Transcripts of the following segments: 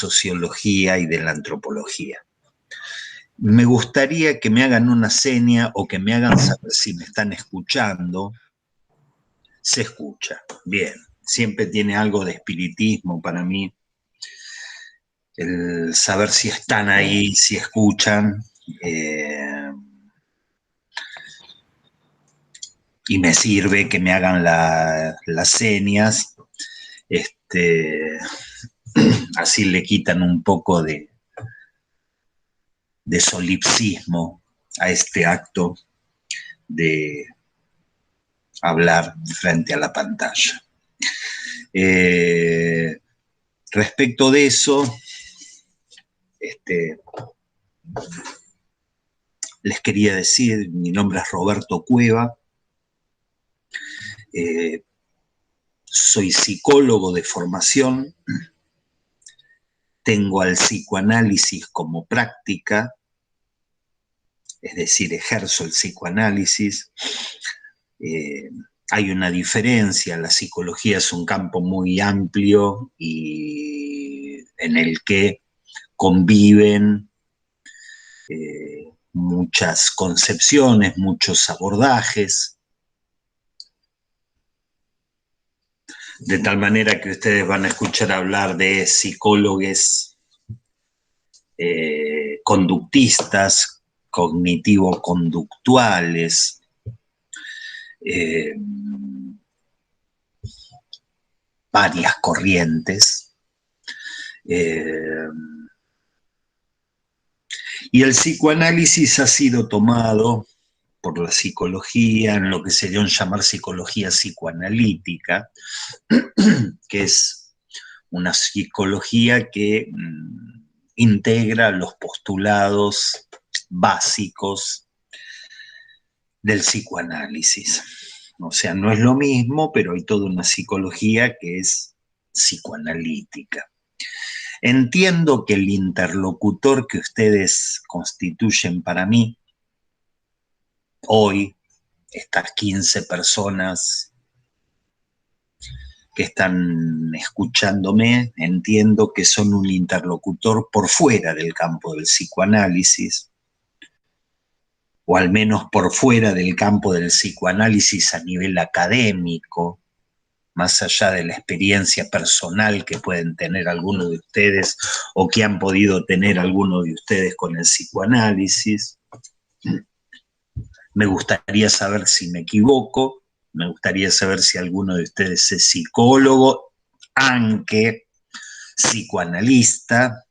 sociología y de la antropología. Me gustaría que me hagan una seña o que me hagan saber si me están escuchando. Se escucha, bien. Siempre tiene algo de espiritismo para mí, el saber si están ahí, si escuchan. Y me sirve que me hagan las señas. Así le quitan un poco de solipsismo a este acto de hablar frente a la pantalla. Respecto de eso, les quería decir, mi nombre es Roberto Cueva, soy psicólogo de formación, tengo al psicoanálisis como práctica, es decir, ejerzo el psicoanálisis. Hay una diferencia, la psicología es un campo muy amplio y en el que conviven muchas concepciones, muchos abordajes, de tal manera que ustedes van a escuchar hablar de psicólogos conductistas, cognitivo-conductuales, varias corrientes, y el psicoanálisis ha sido tomado por la psicología en lo que se dio en llamar psicología psicoanalítica, que es una psicología que integra los postulados básicos del psicoanálisis. O sea, no es lo mismo, pero hay toda una psicología que es psicoanalítica. Entiendo que el interlocutor que ustedes constituyen para mí, hoy, estas 15 personas que están escuchándome, entiendo que son un interlocutor por fuera del campo del psicoanálisis, o al menos por fuera del campo del psicoanálisis a nivel académico, más allá de la experiencia personal que pueden tener algunos de ustedes o que han podido tener algunos de ustedes con el psicoanálisis. Me gustaría saber si me equivoco, me gustaría saber si alguno de ustedes es psicólogo, aunque psicoanalista,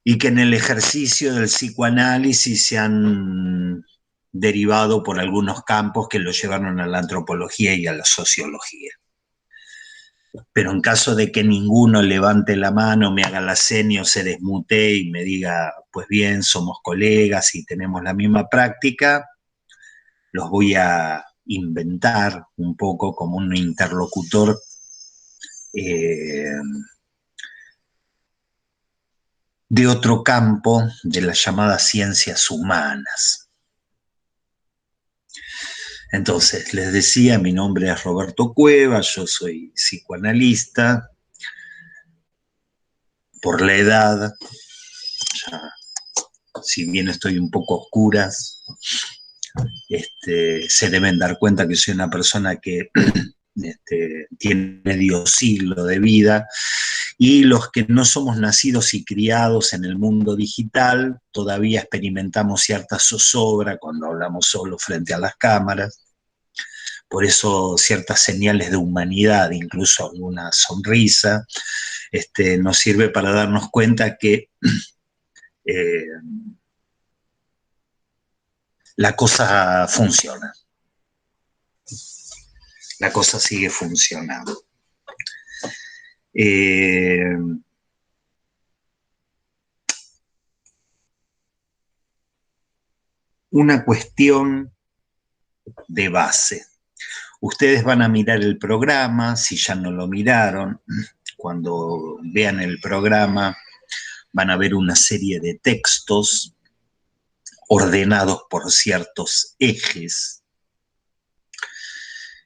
y que en el ejercicio del psicoanálisis se han derivado por algunos campos que lo llevaron a la antropología y a la sociología. Pero en caso de que ninguno levante la mano, me haga la seña o se desmutee y me diga, pues bien, somos colegas y tenemos la misma práctica, los voy a inventar un poco como un interlocutor de otro campo, de las llamadas ciencias humanas. Entonces, les decía, mi nombre es Roberto Cueva, yo soy psicoanalista. Por la edad, ya, si bien estoy un poco a oscuras, se deben dar cuenta que soy una persona que tiene medio siglo de vida, y los que no somos nacidos y criados en el mundo digital todavía experimentamos cierta zozobra cuando hablamos solo frente a las cámaras. Por eso ciertas señales de humanidad, incluso alguna sonrisa, nos sirve para darnos cuenta que la cosa funciona. La cosa sigue funcionando. Una cuestión de base. Ustedes van a mirar el programa, si ya no lo miraron, cuando vean el programa van a ver una serie de textos ordenados por ciertos ejes.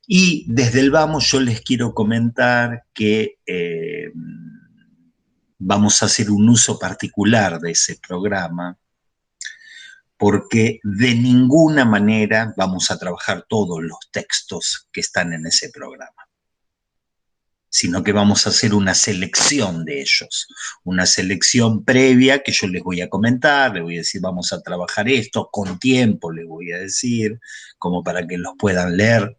Y desde el vamos yo les quiero comentar que vamos a hacer un uso particular de ese programa, porque de ninguna manera vamos a trabajar todos los textos que están en ese programa, sino que vamos a hacer una selección de ellos, una selección previa que yo les voy a comentar, les voy a decir vamos a trabajar esto, con tiempo les voy a decir, como para que los puedan leer,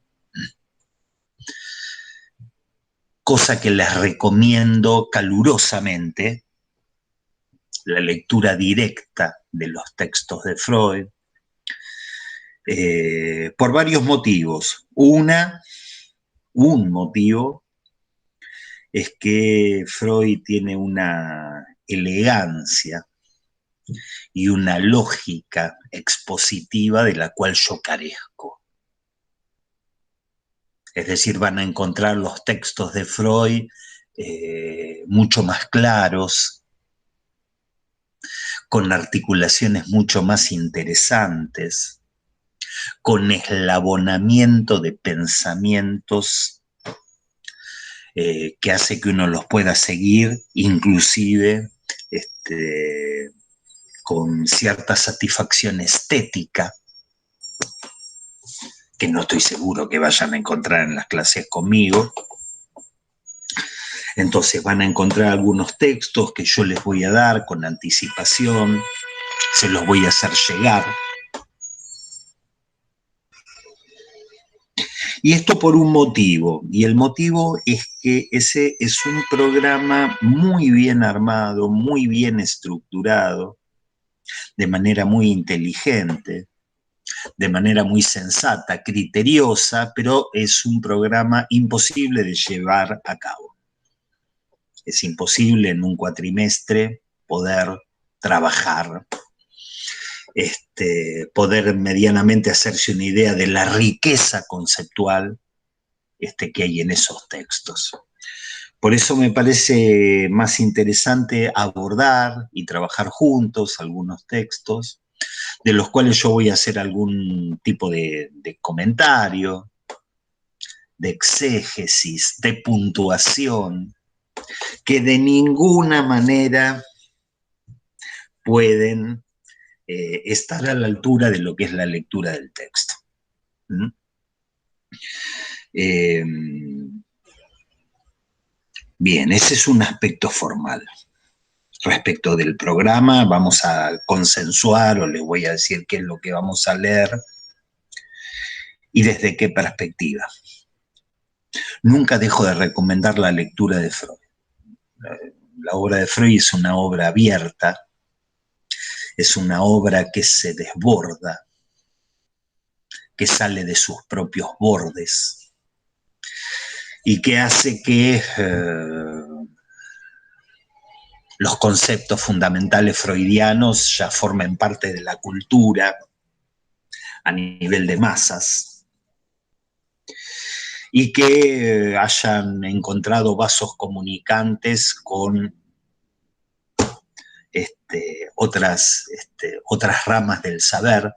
cosa que les recomiendo calurosamente, la lectura directa de los textos de Freud, por varios motivos. Un motivo es que Freud tiene una elegancia y una lógica expositiva de la cual yo carezco. Es decir, van a encontrar los textos de Freud mucho más claros, con articulaciones mucho más interesantes, con eslabonamiento de pensamientos que hace que uno los pueda seguir, inclusive con cierta satisfacción estética, que no estoy seguro que vayan a encontrar en las clases conmigo. Entonces van a encontrar algunos textos que yo les voy a dar con anticipación, se los voy a hacer llegar. Y esto por un motivo, y el motivo es que ese es un programa muy bien armado, muy bien estructurado, de manera muy inteligente, de manera muy sensata, criteriosa, pero es un programa imposible de llevar a cabo. Es imposible en un cuatrimestre poder trabajar, poder medianamente hacerse una idea de la riqueza conceptual que hay en esos textos. Por eso me parece más interesante abordar y trabajar juntos algunos textos, de los cuales yo voy a hacer algún tipo de comentario, de exégesis, de puntuación, que de ninguna manera pueden estar a la altura de lo que es la lectura del texto. ¿Mm? Bien, ese es un aspecto formal. Respecto del programa, vamos a consensuar o les voy a decir qué es lo que vamos a leer y desde qué perspectiva. Nunca dejo de recomendar la lectura de Freud. La obra de Freud es una obra abierta, es una obra que se desborda, que sale de sus propios bordes y que hace que los conceptos fundamentales freudianos ya formen parte de la cultura a nivel de masas y que hayan encontrado vasos comunicantes con otras ramas del saber,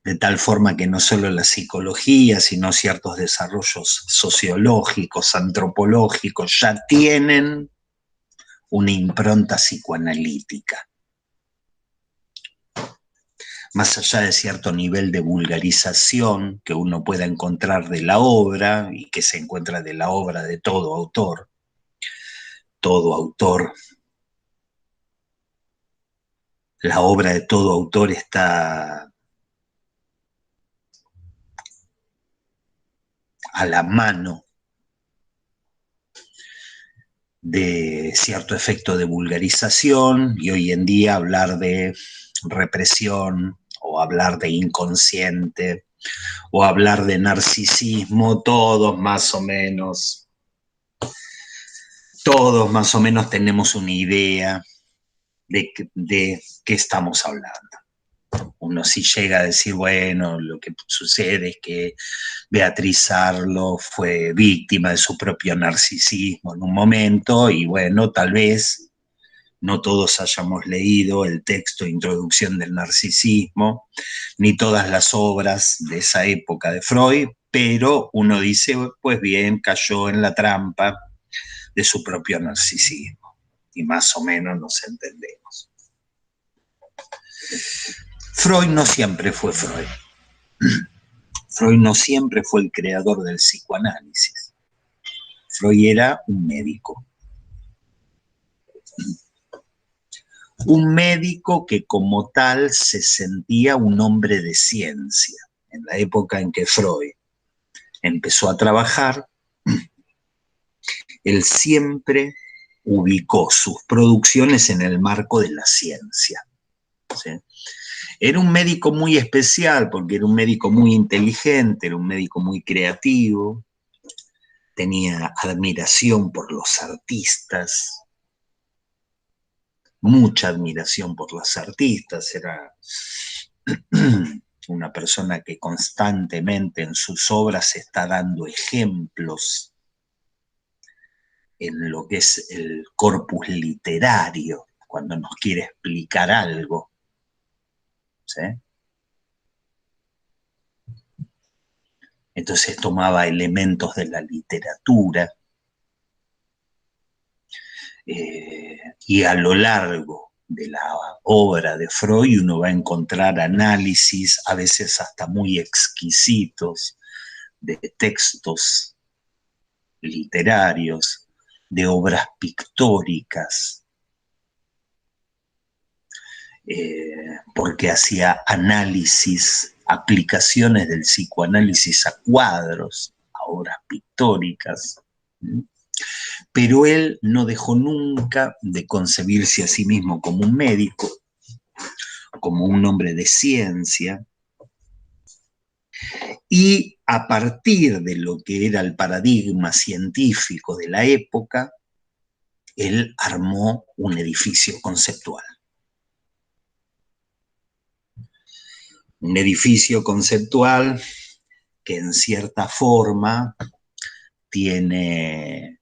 de tal forma que no solo la psicología, sino ciertos desarrollos sociológicos, antropológicos, ya tienen una impronta psicoanalítica. Más allá de cierto nivel de vulgarización que uno pueda encontrar de la obra y que se encuentra de la obra de todo autor, la obra de todo autor está a la mano de cierto efecto de vulgarización, y hoy en día hablar de represión o hablar de inconsciente o hablar de narcisismo, todos más o menos tenemos una idea de qué estamos hablando. Uno sí llega a decir, bueno, lo que sucede es que Beatriz Arlo fue víctima de su propio narcisismo en un momento, y bueno, tal vez no todos hayamos leído el texto Introducción del Narcisismo, ni todas las obras de esa época de Freud, pero uno dice, pues bien, cayó en la trampa de su propio narcisismo. y más o menos nos entendemos. Freud no siempre fue Freud. Freud no siempre fue el creador del psicoanálisis. Freud era un médico. Un médico que como tal se sentía un hombre de ciencia. En la época en que Freud empezó a trabajar, él siempre ubicó sus producciones en el marco de la ciencia. ¿Sí? Era un médico muy especial porque era un médico muy inteligente, era un médico muy creativo, tenía admiración por los artistas, mucha admiración por los artistas, era una persona que constantemente en sus obras está dando ejemplos en lo que es el corpus literario, cuando nos quiere explicar algo. ¿Sí? Entonces tomaba elementos de la literatura y a lo largo de la obra de Freud uno va a encontrar análisis, a veces hasta muy exquisitos, de textos literarios, de obras pictóricas, porque hacía análisis, aplicaciones del psicoanálisis a cuadros, a obras pictóricas. Pero él no dejó nunca de concebirse a sí mismo como un médico, como un hombre de ciencia, y a partir de lo que era el paradigma científico de la época, él armó un edificio conceptual. Un edificio conceptual que en cierta forma tiene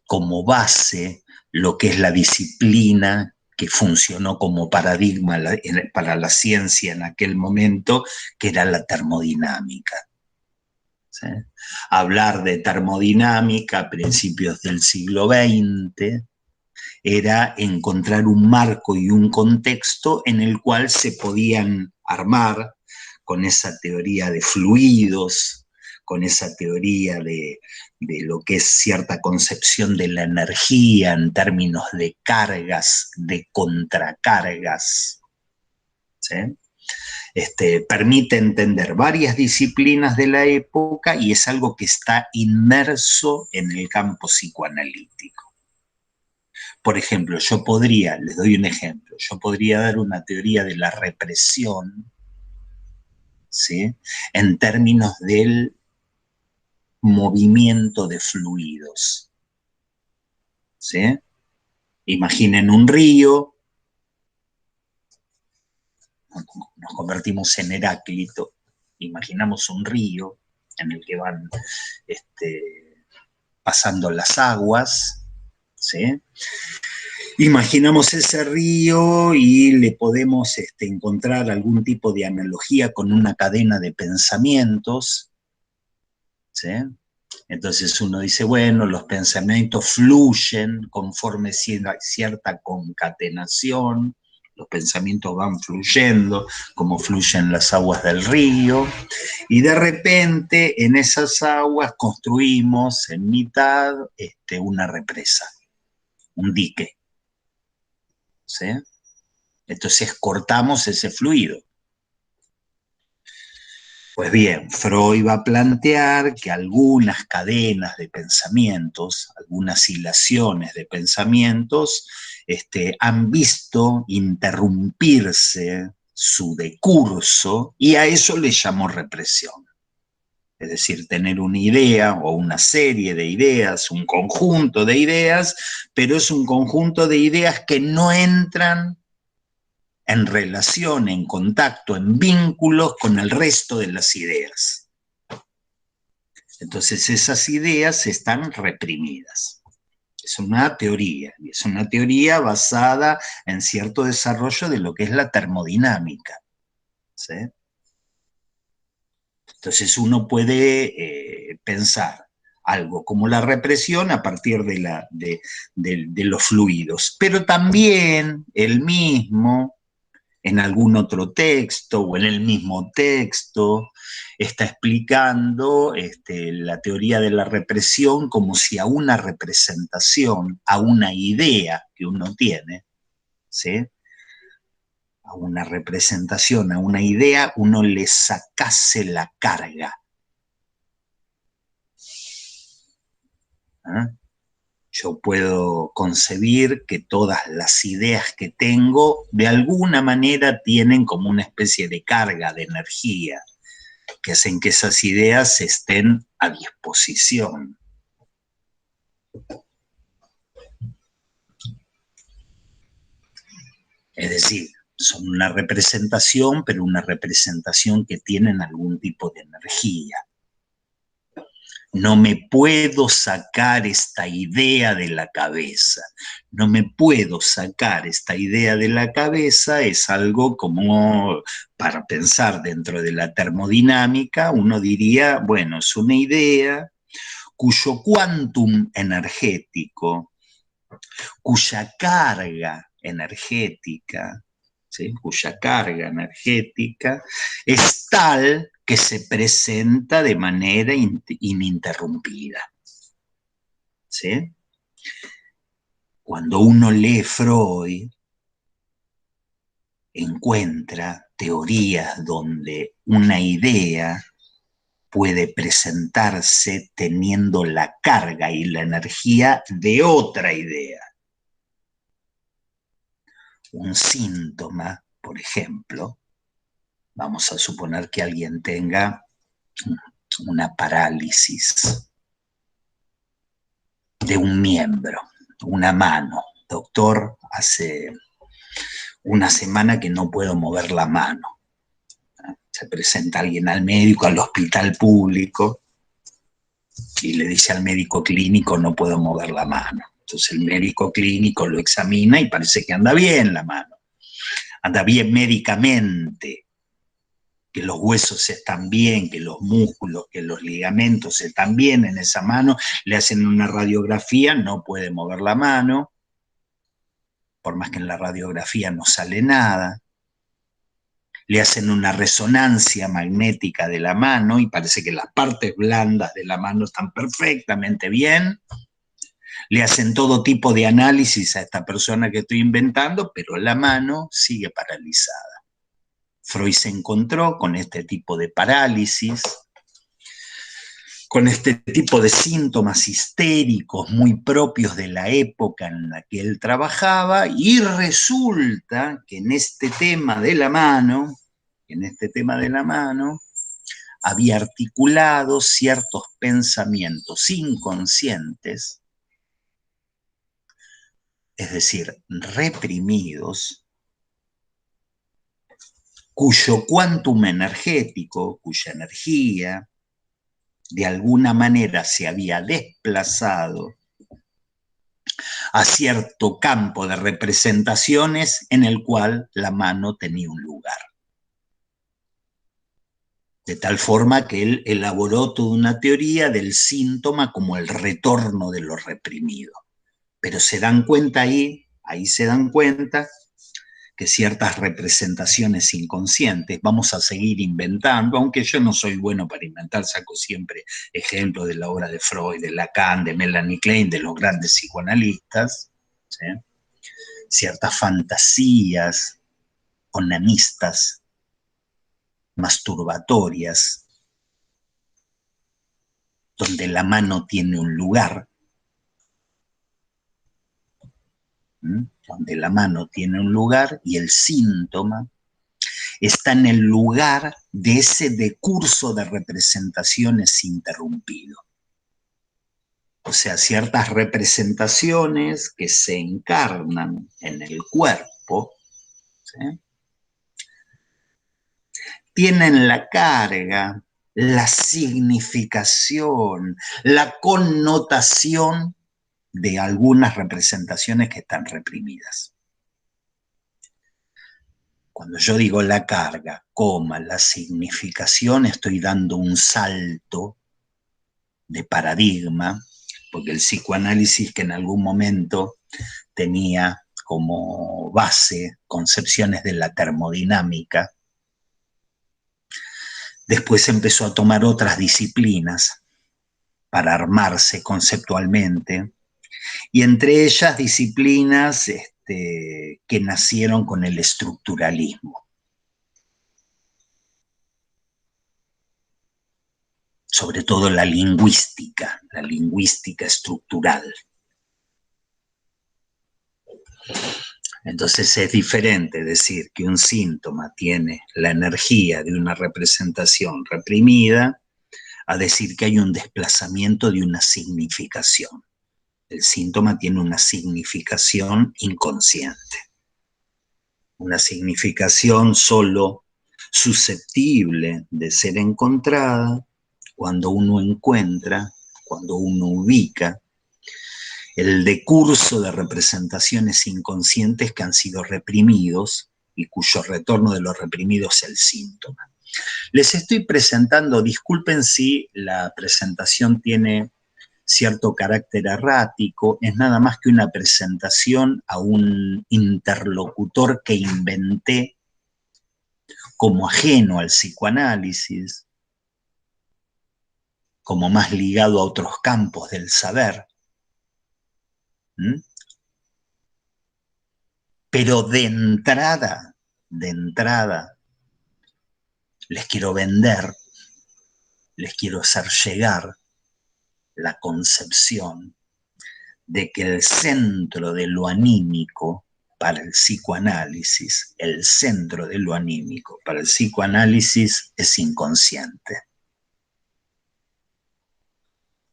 como base lo que es la disciplina que funcionó como paradigma para la ciencia en aquel momento, que era la termodinámica. ¿Sí? Hablar de termodinámica a principios del siglo XX era encontrar un marco y un contexto en el cual se podían armar con esa teoría de fluidos, con esa teoría de lo que es cierta concepción de la energía en términos de cargas, de contracargas. ¿Sí? Permite entender varias disciplinas de la época y es algo que está inmerso en el campo psicoanalítico. Por ejemplo, les doy un ejemplo, yo podría dar una teoría de la represión, ¿sí? En términos del movimiento de fluidos. ¿Sí? Imaginen un río, nos convertimos en Heráclito, imaginamos un río en el que van pasando las aguas, ¿sí? Imaginamos ese río y le podemos encontrar algún tipo de analogía con una cadena de pensamientos, ¿sí? Entonces uno dice, bueno, los pensamientos fluyen conforme cierta concatenación, los pensamientos van fluyendo, como fluyen las aguas del río, y de repente en esas aguas construimos en mitad una represa, un dique. ¿Sí? Entonces cortamos ese fluido. Pues bien, Freud va a plantear que algunas cadenas de pensamientos, algunas hilaciones de pensamientos, han visto interrumpirse su decurso y a eso le llamó represión. Es decir, tener una idea o una serie de ideas, un conjunto de ideas, pero es un conjunto de ideas que no entran en relación, en contacto, en vínculos con el resto de las ideas. Entonces esas ideas están reprimidas. Es una teoría, y es una teoría basada en cierto desarrollo de lo que es la termodinámica. ¿Sí? Entonces uno puede pensar, algo como la represión a partir de los fluidos. Pero también él mismo, en algún otro texto o en el mismo texto, está explicando la teoría de la represión como si a una representación, a una idea que uno tiene, ¿sí? A una representación, a una idea, uno le sacase la carga. ¿Ah? Yo puedo concebir que todas las ideas que tengo de alguna manera tienen como una especie de carga, de energía, que hacen que esas ideas estén a disposición. Es decir, son una representación, pero una representación que tienen algún tipo de energía. No me puedo sacar esta idea de la cabeza. No me puedo sacar esta idea de la cabeza, es algo como para pensar dentro de la termodinámica, uno diría, bueno, es una idea cuyo quantum energético, cuya carga energética, ¿sí? Cuya carga energética es tal que se presenta de manera ininterrumpida. ¿Sí? Cuando uno lee Freud, encuentra teorías donde una idea puede presentarse teniendo la carga y la energía de otra idea. Un síntoma, por ejemplo, vamos a suponer que alguien tenga una parálisis de un miembro, una mano. Doctor, hace una semana que no puedo mover la mano. Se presenta alguien al médico, al hospital público, y le dice al médico clínico, no puedo mover la mano. Entonces el médico clínico lo examina y parece que anda bien la mano. Anda bien médicamente, que los huesos están bien, que los músculos, que los ligamentos están bien en esa mano, le hacen una radiografía, no puede mover la mano, por más que en la radiografía no sale nada. Le hacen una resonancia magnética de la mano y parece que las partes blandas de la mano están perfectamente bien. Le hacen todo tipo de análisis a esta persona que estoy inventando, pero la mano sigue paralizada. Freud se encontró con este tipo de parálisis, con este tipo de síntomas histéricos muy propios de la época en la que él trabajaba, y resulta que en este tema de la mano, había articulado ciertos pensamientos inconscientes, es decir, reprimidos, cuyo quantum energético, cuya energía, de alguna manera se había desplazado a cierto campo de representaciones en el cual la mano tenía un lugar. De tal forma que él elaboró toda una teoría del síntoma como el retorno de lo reprimido. Pero se dan cuenta ahí se dan cuenta que ciertas representaciones inconscientes vamos a seguir inventando, aunque yo no soy bueno para inventar, saco siempre ejemplos de la obra de Freud, de Lacan, de Melanie Klein, de los grandes psicoanalistas, ¿sí? Ciertas fantasías onanistas, masturbatorias, donde la mano tiene un lugar, donde la mano tiene un lugar y el síntoma está en el lugar de ese decurso de representaciones interrumpido. O sea, ciertas representaciones que se encarnan en el cuerpo, ¿sí? Tienen la carga, la significación, la connotación de algunas representaciones que están reprimidas. Cuando yo digo la carga, la significación, estoy dando un salto de paradigma, porque el psicoanálisis que en algún momento tenía como base concepciones de la termodinámica, después empezó a tomar otras disciplinas para armarse conceptualmente, y entre ellas disciplinas que nacieron con el estructuralismo, sobre todo la lingüística estructural. Entonces es diferente decir que un síntoma tiene la energía de una representación reprimida a decir que hay un desplazamiento de una significación. El síntoma tiene una significación inconsciente, una significación solo susceptible de ser encontrada cuando uno encuentra, cuando uno ubica el decurso de representaciones inconscientes que han sido reprimidos y cuyo retorno de los reprimidos es el síntoma. Les estoy presentando, disculpen si la presentación tiene cierto carácter errático, es nada más que una presentación a un interlocutor que inventé como ajeno al psicoanálisis, como más ligado a otros campos del saber. Pero de entrada, les quiero vender, les quiero hacer llegar la concepción de que el centro de lo anímico para el psicoanálisis, es inconsciente.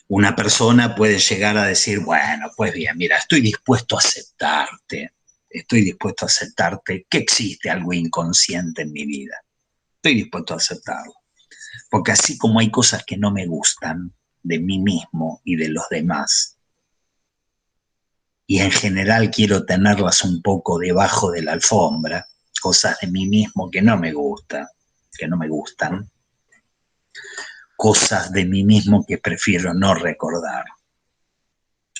Una persona puede llegar a decir, bueno, pues bien, mira, estoy dispuesto a aceptarte que existe algo inconsciente en mi vida. Estoy dispuesto a aceptarlo. Porque así como hay cosas que no me gustan de mí mismo y de los demás, y en general quiero tenerlas un poco debajo de la alfombra, cosas de mí mismo que no me gustan, cosas de mí mismo que prefiero no recordar,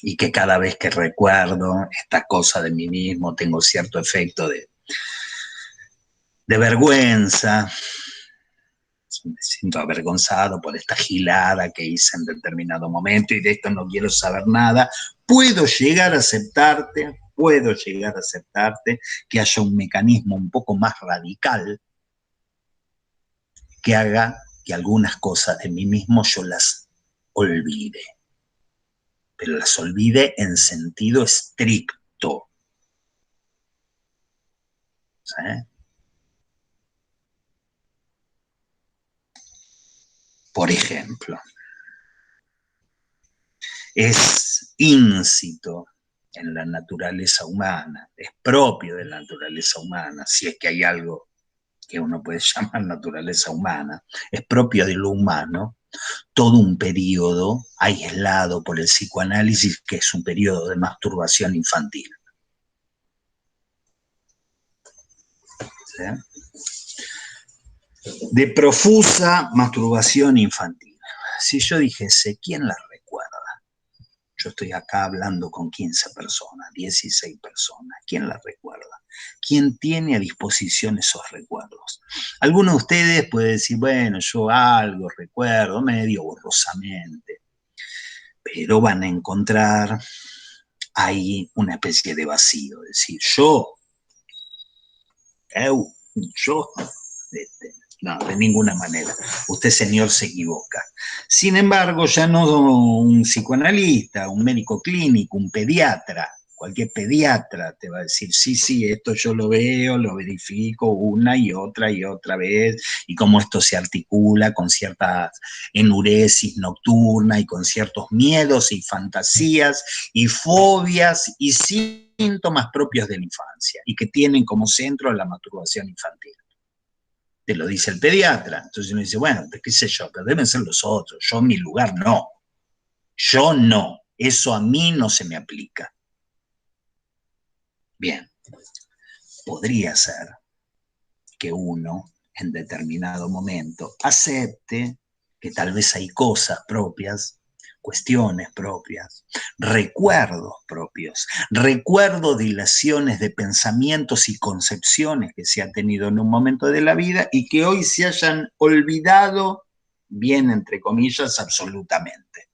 y que cada vez que recuerdo esta cosa de mí mismo tengo cierto efecto de vergüenza, me siento avergonzado por esta gilada que hice en determinado momento y de esto no quiero saber nada. Puedo llegar a aceptarte que haya un mecanismo un poco más radical que haga que algunas cosas de mí mismo yo las olvide, pero las olvide en sentido estricto. ¿Sí? Por ejemplo, es íncito en la naturaleza humana, es propio de la naturaleza humana, si es que hay algo que uno puede llamar naturaleza humana, es propio de lo humano, todo un periodo aislado por el psicoanálisis que es un periodo de masturbación infantil. ¿Sí? De profusa masturbación infantil. Si yo dijese, ¿quién la recuerda? Yo estoy acá hablando con 15 personas, 16 personas. ¿Quién la recuerda? ¿Quién tiene a disposición esos recuerdos? Algunos de ustedes pueden decir, bueno, yo algo recuerdo, medio borrosamente, pero van a encontrar ahí una especie de vacío. Es decir, yo, no, de ninguna manera. Usted, señor, se equivoca. Sin embargo, ya no un psicoanalista, un médico clínico, un pediatra, cualquier pediatra te va a decir, sí, esto yo lo veo, lo verifico una y otra vez, y cómo esto se articula con cierta enuresis nocturna y con ciertos miedos y fantasías y fobias y síntomas propios de la infancia y que tienen como centro la masturbación infantil. Te lo dice el pediatra. Entonces uno dice, bueno, qué sé yo, pero deben ser los otros. Yo en mi lugar no. Yo no. Eso a mí no se me aplica. Bien, podría ser que uno en determinado momento acepte que tal vez hay cosas propias cuestiones propias, recuerdos propios, recuerdo dilaciones de pensamientos y concepciones que se ha tenido en un momento de la vida y que hoy se hayan olvidado, bien entre comillas, absolutamente.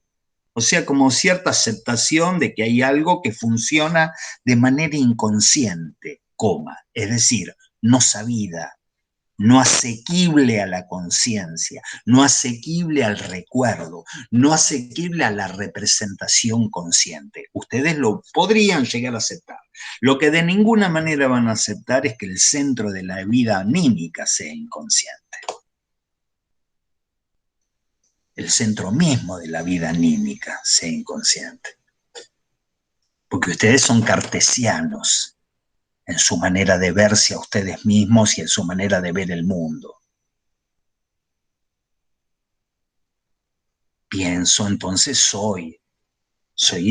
O sea, como cierta aceptación de que hay algo que funciona de manera inconsciente, es decir, no sabida, no asequible a la conciencia, no asequible al recuerdo, no asequible a la representación consciente. Ustedes lo podrían llegar a aceptar. Lo que de ninguna manera van a aceptar es que el centro de la vida anímica sea inconsciente. El centro mismo de la vida anímica sea inconsciente. Porque ustedes son cartesianos en su manera de verse a ustedes mismos y en su manera de ver el mundo. Pienso, entonces soy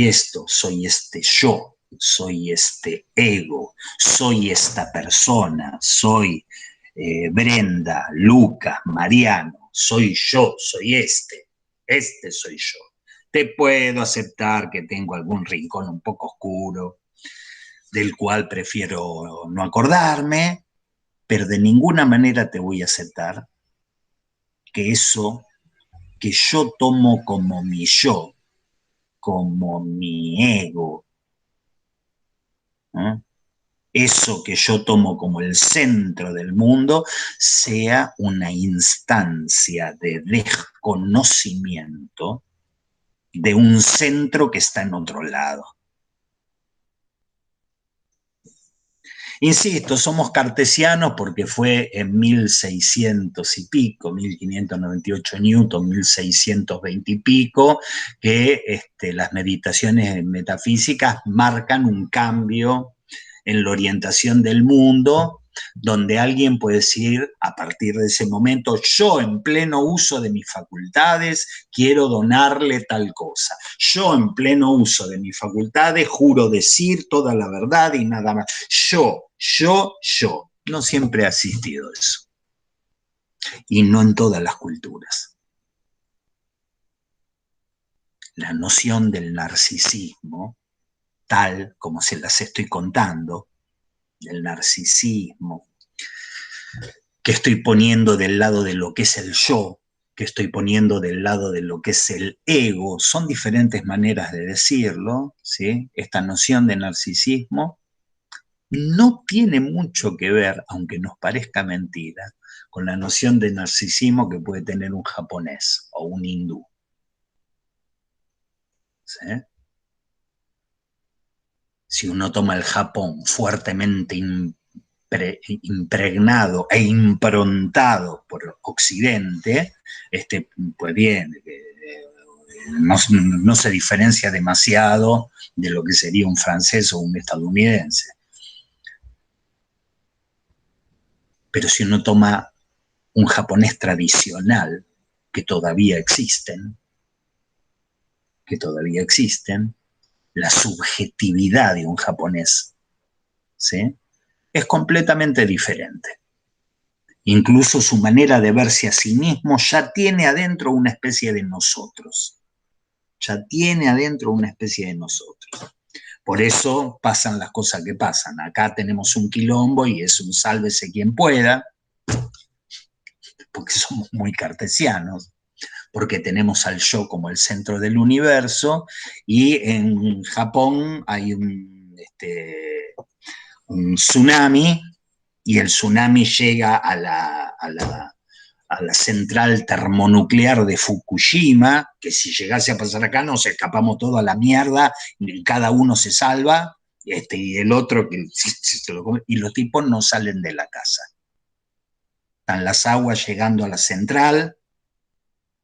esto, soy este yo, soy este ego, soy esta persona, soy Brenda, Lucas, Mariano, soy yo, soy este soy yo. Te puedo aceptar que tengo algún rincón un poco oscuro, del cual prefiero no acordarme, pero de ninguna manera te voy a aceptar que eso que yo tomo como mi yo, como mi ego, ¿eh? Eso que yo tomo como el centro del mundo, sea una instancia de desconocimiento de un centro que está en otro lado. Insisto, somos cartesianos porque fue en 1600 y pico, 1598 Newton, 1620 y pico, que las meditaciones metafísicas marcan un cambio en la orientación del mundo, donde alguien puede decir, a partir de ese momento, yo en pleno uso de mis facultades quiero donarle tal cosa. Yo en pleno uso de mis facultades juro decir toda la verdad y nada más. Yo. No siempre ha existido eso. Y no en todas las culturas. La noción del narcisismo, tal como se las estoy contando, del narcisismo, que estoy poniendo del lado de lo que es el yo, que estoy poniendo del lado de lo que es el ego, son diferentes maneras de decirlo, ¿sí? Esta noción de narcisismo no tiene mucho que ver, aunque nos parezca mentira, con la noción de narcisismo que puede tener un japonés o un hindú. ¿Sí? Si uno toma el Japón fuertemente impregnado e improntado por Occidente, pues bien, no se diferencia demasiado de lo que sería un francés o un estadounidense. Pero si uno toma un japonés tradicional, que todavía existen, la subjetividad de un japonés, ¿sí? Es completamente diferente. Incluso su manera de verse a sí mismo ya tiene adentro una especie de nosotros. Por eso pasan las cosas que pasan. Acá tenemos un quilombo y es un sálvese quien pueda, porque somos muy cartesianos, porque tenemos al yo como el centro del universo, y en Japón hay un tsunami, y el tsunami llega a la central termonuclear de Fukushima, que si llegase a pasar acá nos escapamos todos a la mierda, y cada uno se salva, y el otro, y los tipos no salen de la casa. Están las aguas llegando a la central,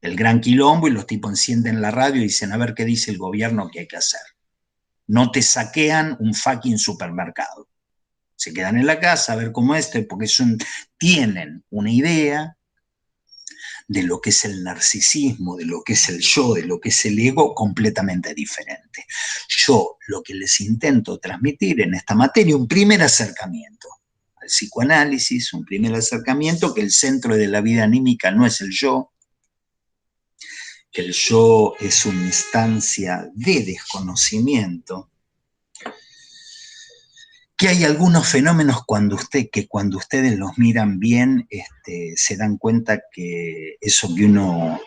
el gran quilombo, y los tipos encienden la radio y dicen, a ver qué dice el gobierno que hay que hacer. No te saquean un fucking supermercado. Se quedan en la casa a ver cómo porque tienen una idea de lo que es el narcisismo, de lo que es el yo, de lo que es el ego, completamente diferente. Yo lo que les intento transmitir en esta materia, un primer acercamiento al psicoanálisis, un primer acercamiento que el centro de la vida anímica no es el yo, que el yo es una instancia de desconocimiento, que hay algunos fenómenos que cuando ustedes los miran bien, se dan cuenta que eso que uno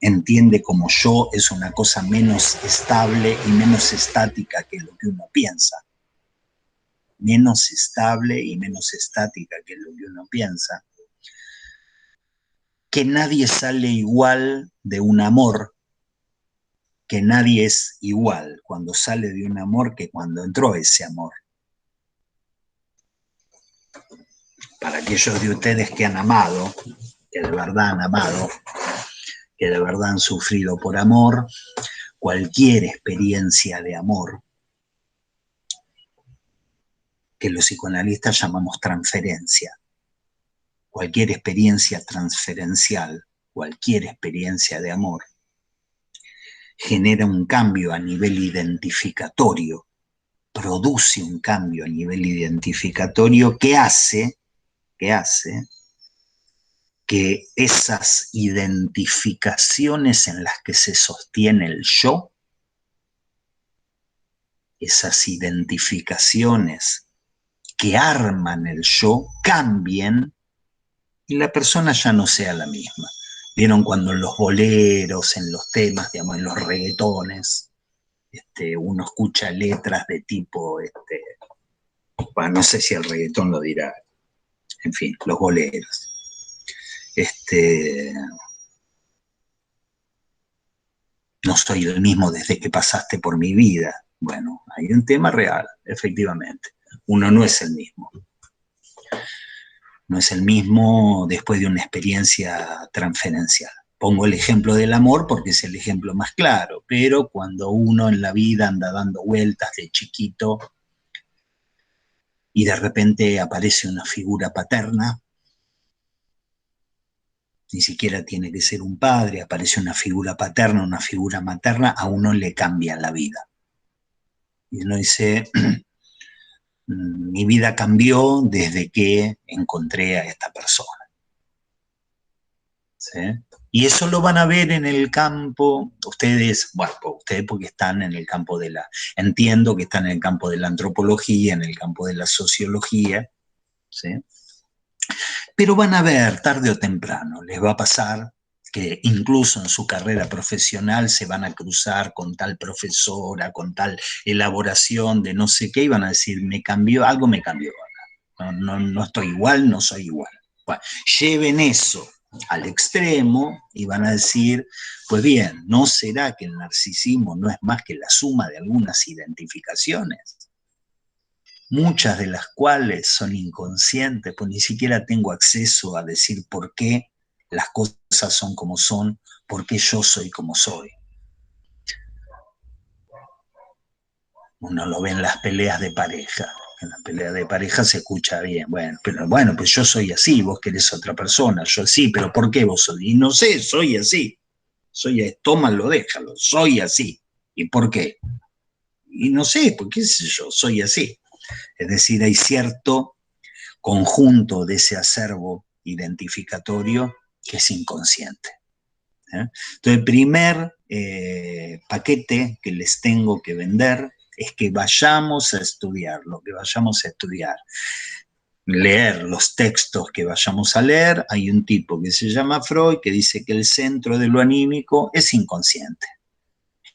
entiende como yo es una cosa menos estable y menos estática que lo que uno piensa. Menos estable y menos estática que lo que uno piensa. Que nadie sale igual de un amor, que nadie es igual cuando sale de un amor que cuando entró ese amor. Para aquellos de ustedes que han amado, que de verdad han amado, que de verdad han sufrido por amor, cualquier experiencia de amor, que los psicoanalistas llamamos transferencia, cualquier experiencia transferencial, cualquier experiencia de amor, genera un cambio a nivel identificatorio, produce un cambio a nivel identificatorio que hace que esas identificaciones en las que se sostiene el yo, esas identificaciones que arman el yo, cambien y la persona ya no sea la misma. ¿Vieron cuando en los boleros, en los temas, digamos, en los reggaetones, uno escucha letras de tipo, bueno, no sé si el reggaetón lo dirá, en fin, los boleros. No soy el mismo desde que pasaste por mi vida. Bueno, hay un tema real, efectivamente. Uno no es el mismo. No es el mismo después de una experiencia transferencial. Pongo el ejemplo del amor porque es el ejemplo más claro, pero cuando uno en la vida anda dando vueltas de chiquito y de repente aparece una figura paterna, ni siquiera tiene que ser un padre, aparece una figura paterna, una figura materna, a uno le cambia la vida. Y uno dice, mi vida cambió desde que encontré a esta persona. ¿Sí? Y eso lo van a ver en el campo, ustedes, bueno, ustedes porque están en el campo de la, entiendo que están en el campo de la antropología, en el campo de la sociología, ¿sí? Pero van a ver tarde o temprano, les va a pasar que incluso en su carrera profesional se van a cruzar con tal profesora, con tal elaboración de no sé qué, y van a decir, me cambió, algo me cambió acá. No estoy igual, no soy igual. Bueno, lleven eso al extremo y van a decir, pues bien, ¿no será que el narcisismo no es más que la suma de algunas identificaciones? Muchas de las cuales son inconscientes, pues ni siquiera tengo acceso a decir por qué las cosas son como son, por qué yo soy como soy. Uno lo ve en las peleas de pareja. En la pelea de pareja se escucha bien, bueno, pues yo soy así, vos querés otra persona, yo sí, pero ¿por qué vos soy? Y no sé, soy así. Tómalo, déjalo, soy así. ¿Y por qué? Y no sé, pues qué sé yo, soy así. Es decir, hay cierto conjunto de ese acervo identificatorio que es inconsciente. Entonces, el primer paquete que les tengo que vender es que vayamos a estudiar lo que vayamos a estudiar. Leer los textos que vayamos a leer. Hay un tipo que se llama Freud que dice que el centro de lo anímico es inconsciente.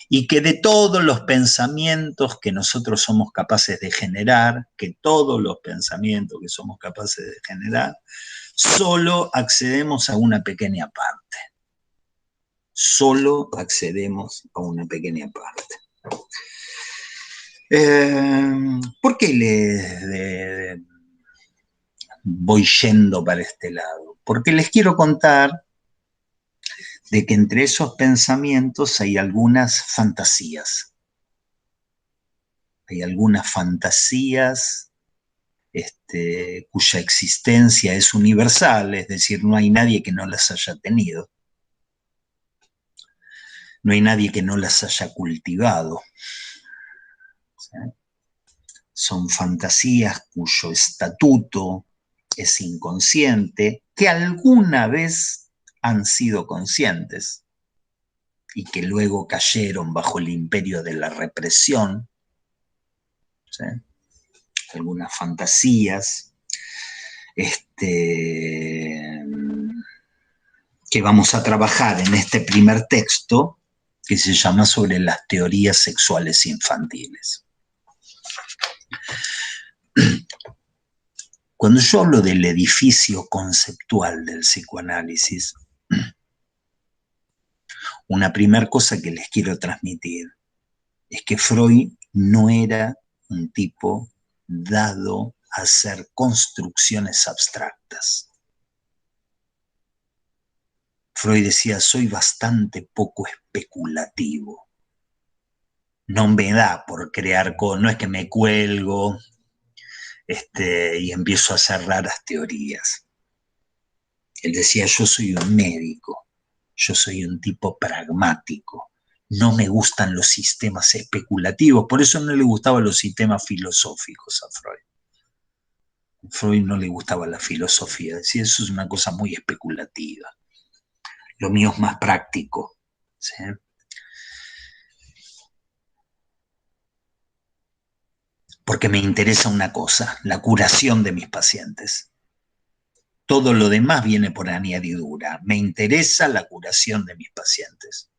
Y que de todos los pensamientos que nosotros somos capaces de generar, que todos los pensamientos que somos capaces de generar, solo accedemos a una pequeña parte. Solo accedemos a una pequeña parte. ¿Por qué voy yendo para este lado? Porque les quiero contar de que entre esos pensamientos hay algunas fantasías. Hay algunas fantasías cuya existencia es universal, es decir, no hay nadie que no las haya tenido. No hay nadie que no las haya cultivado. ¿Sí? Son fantasías cuyo estatuto es inconsciente, que alguna vez han sido conscientes, y que luego cayeron bajo el imperio de la represión, ¿sí? Algunas fantasías, que vamos a trabajar en este primer texto, que se llama Sobre las teorías sexuales infantiles. Cuando yo hablo del edificio conceptual del psicoanálisis, una primera cosa que les quiero transmitir es que Freud no era un tipo dado a hacer construcciones abstractas. Freud decía, soy bastante poco especulativo. No me da por crear cosas, no es que me cuelgo y empiezo a hacer raras teorías. Él decía, yo soy un médico, yo soy un tipo pragmático, no me gustan los sistemas especulativos, por eso no le gustaban los sistemas filosóficos a Freud. A Freud no le gustaba la filosofía, decía, eso es una cosa muy especulativa. Lo mío es más práctico, ¿sí? Porque me interesa una cosa, la curación de mis pacientes. Todo lo demás viene por añadidura. Me interesa la curación de mis pacientes.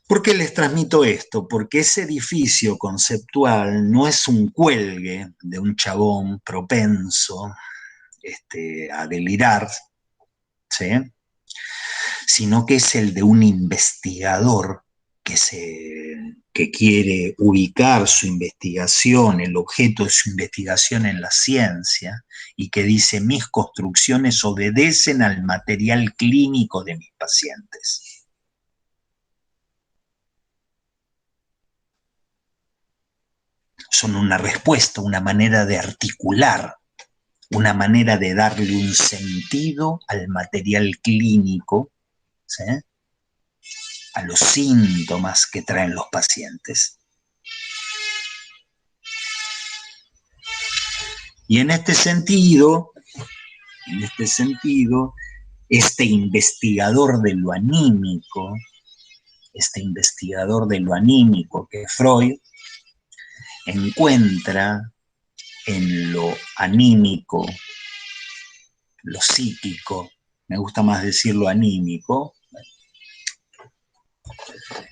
¿Por qué les transmito esto? Porque ese edificio conceptual no es un cuelgue de un chabón propenso a delirar, ¿sí? Sino que es el de un investigador que quiere ubicar su investigación, el objeto de su investigación en la ciencia, y que dice, mis construcciones obedecen al material clínico de mis pacientes. Son una respuesta, una manera de articular, una manera de darle un sentido al material clínico, ¿sí? A los síntomas que traen los pacientes. Y en este sentido, este investigador de lo anímico que Freud encuentra en lo anímico, lo psíquico, me gusta más decirlo anímico,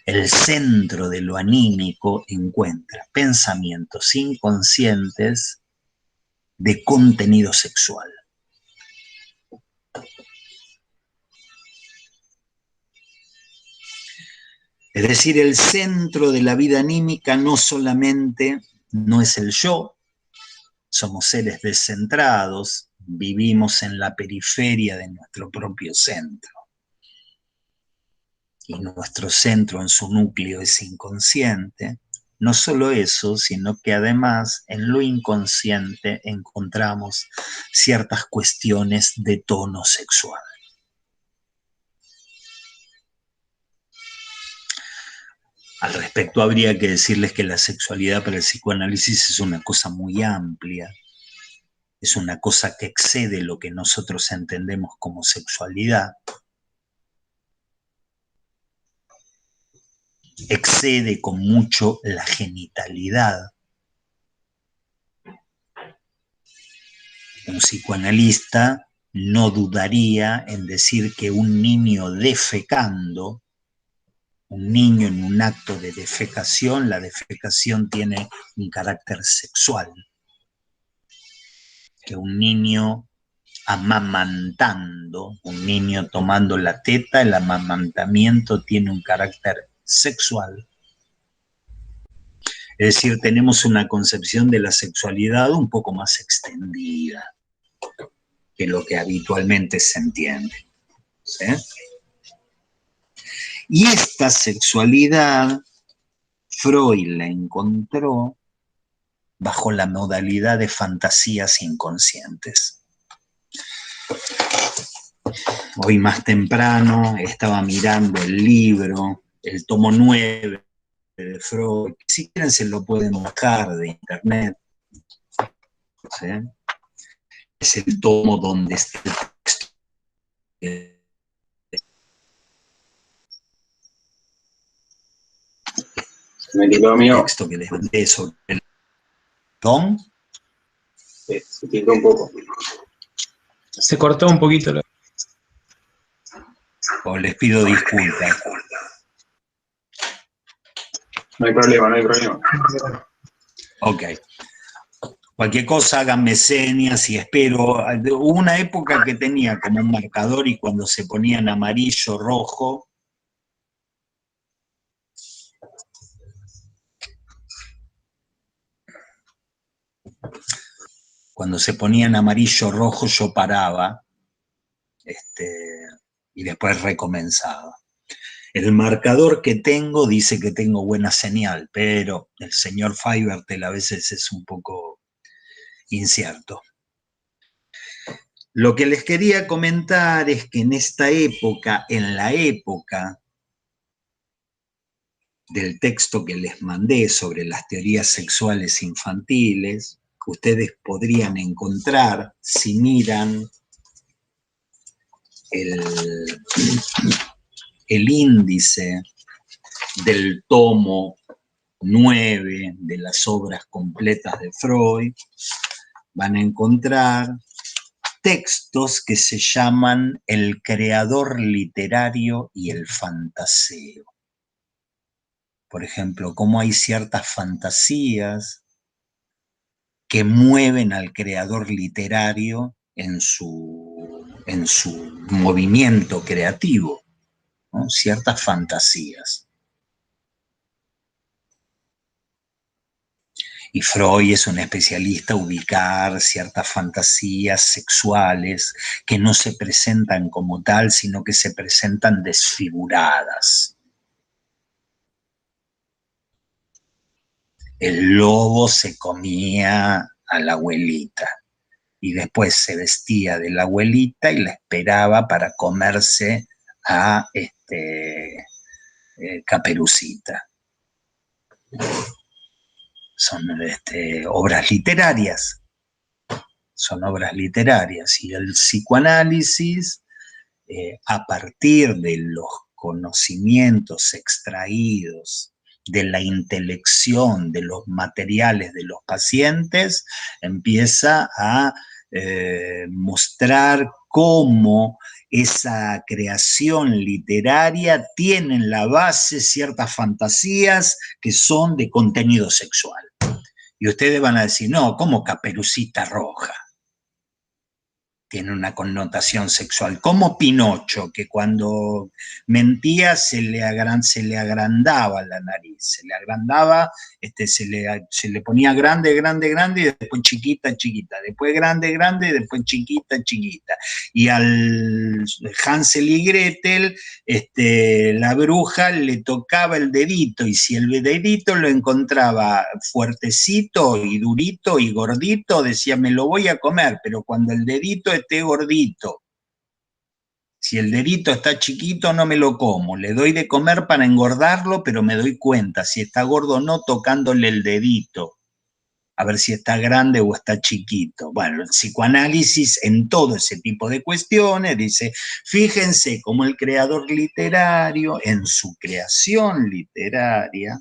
el centro de lo anímico encuentra pensamientos inconscientes de contenido sexual. Es decir, el centro de la vida anímica no solamente no es el yo, somos seres descentrados, vivimos en la periferia de nuestro propio centro. Y nuestro centro en su núcleo es inconsciente. No solo eso, sino que además en lo inconsciente encontramos ciertas cuestiones de tono sexual. Al respecto, habría que decirles que la sexualidad para el psicoanálisis es una cosa muy amplia, es una cosa que excede lo que nosotros entendemos como sexualidad, excede con mucho la genitalidad. Un psicoanalista no dudaría en decir que un niño defecando, un niño en un acto de defecación, la defecación tiene un carácter sexual. Que un niño amamantando, un niño tomando la teta, el amamantamiento tiene un carácter sexual. Es decir, tenemos una concepción de la sexualidad un poco más extendida que lo que habitualmente se entiende, ¿sí? Y esta sexualidad Freud la encontró bajo la modalidad de fantasías inconscientes. Hoy más temprano estaba mirando el libro, el tomo 9 de Freud, si quieren se lo pueden buscar de internet, ¿sí? Es el tomo donde está el texto Me quedó el mío. texto que les mandé sobre el don. Se quitó un poco. Se cortó un poquito. O les pido disculpas. No hay problema, no hay problema. Ok. Cualquier cosa, háganme señas y espero. Hubo una época que tenía como un marcador y cuando se ponían amarillo, rojo, yo paraba y después recomenzaba. El marcador que tengo dice que tengo buena señal, pero el señor Feibertel a veces es un poco incierto. Lo que les quería comentar es que en esta época, en la época del texto que les mandé sobre las teorías sexuales infantiles, ustedes podrían encontrar, si miran el índice del tomo 9 de las obras completas de Freud, van a encontrar textos que se llaman el creador literario y el fantaseo. Por ejemplo, cómo hay ciertas fantasías que mueven al creador literario en su movimiento creativo, ¿no? Ciertas fantasías. Y Freud es un especialista en ubicar ciertas fantasías sexuales que no se presentan como tal, sino que se presentan desfiguradas. El lobo se comía a la abuelita y después se vestía de la abuelita y la esperaba para comerse a Caperucita. Son obras literarias. Son obras literarias. Y el psicoanálisis, a partir de los conocimientos extraídos de la intelección de los materiales de los pacientes, empieza a mostrar cómo esa creación literaria tiene en la base ciertas fantasías que son de contenido sexual. Y ustedes van a decir, no, ¿cómo Caperucita Roja tiene una connotación sexual? Como Pinocho, que cuando mentía se le agrandaba la nariz, se le agrandaba, se le ponía grande, grande, grande, y después chiquita, chiquita, después grande, grande, y después chiquita, chiquita. Y al Hansel y Gretel, la bruja le tocaba el dedito, y si el dedito lo encontraba fuertecito y durito y gordito, decía, me lo voy a comer, pero cuando el dedito esté gordito, si el dedito está chiquito no me lo como, le doy de comer para engordarlo, pero me doy cuenta si está gordo o no tocándole el dedito, a ver si está grande o está chiquito. Bueno, el psicoanálisis en todo ese tipo de cuestiones dice, fíjense cómo el creador literario, en su creación literaria,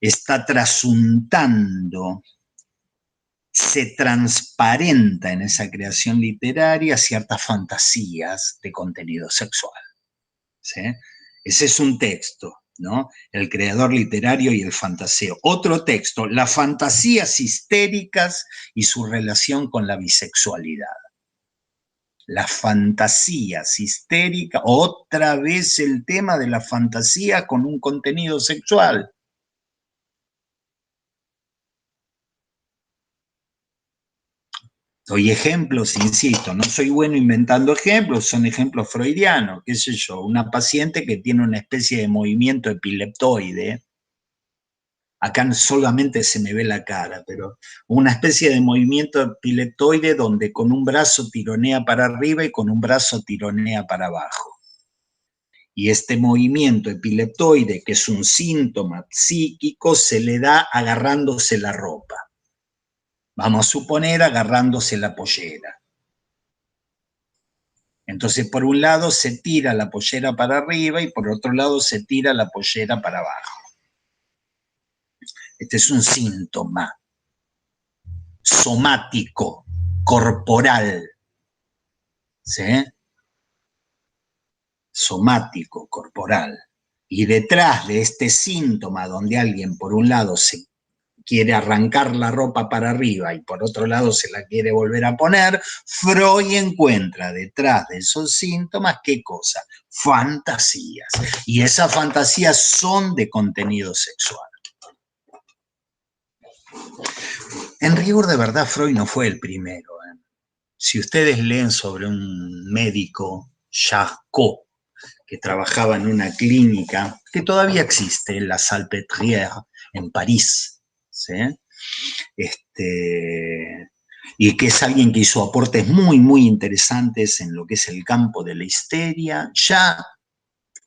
está trasuntando, se transparenta en esa creación literaria ciertas fantasías de contenido sexual. ¿Sí? Ese es un texto, ¿no? El creador literario y el fantaseo. Otro texto, las fantasías histéricas y su relación con la bisexualidad. Las fantasías histéricas, otra vez el tema de la fantasía con un contenido sexual. Doy ejemplos, insisto, no soy bueno inventando ejemplos, son ejemplos freudianos, qué sé yo, una paciente que tiene una especie de movimiento epileptoide, acá solamente se me ve la cara, pero una especie de movimiento epileptoide donde con un brazo tironea para arriba y con un brazo tironea para abajo. Y este movimiento epileptoide, que es un síntoma psíquico, se le da agarrándose la ropa. Vamos a suponer agarrándose la pollera. Entonces, por un lado se tira la pollera para arriba y por otro lado se tira la pollera para abajo. Este es un síntoma somático, corporal, ¿sí? Somático, corporal. Y detrás de este síntoma donde alguien por un lado se quiere arrancar la ropa para arriba y por otro lado se la quiere volver a poner, Freud encuentra detrás de esos síntomas, ¿qué cosa? Fantasías. Y esas fantasías son de contenido sexual. En rigor de verdad, Freud no fue el primero. Si ustedes leen sobre un médico, Charcot, que trabajaba en una clínica que todavía existe, en la Salpêtrière, en París, ¿sí? Y que es alguien que hizo aportes muy, muy interesantes en lo que es el campo de la histeria, ya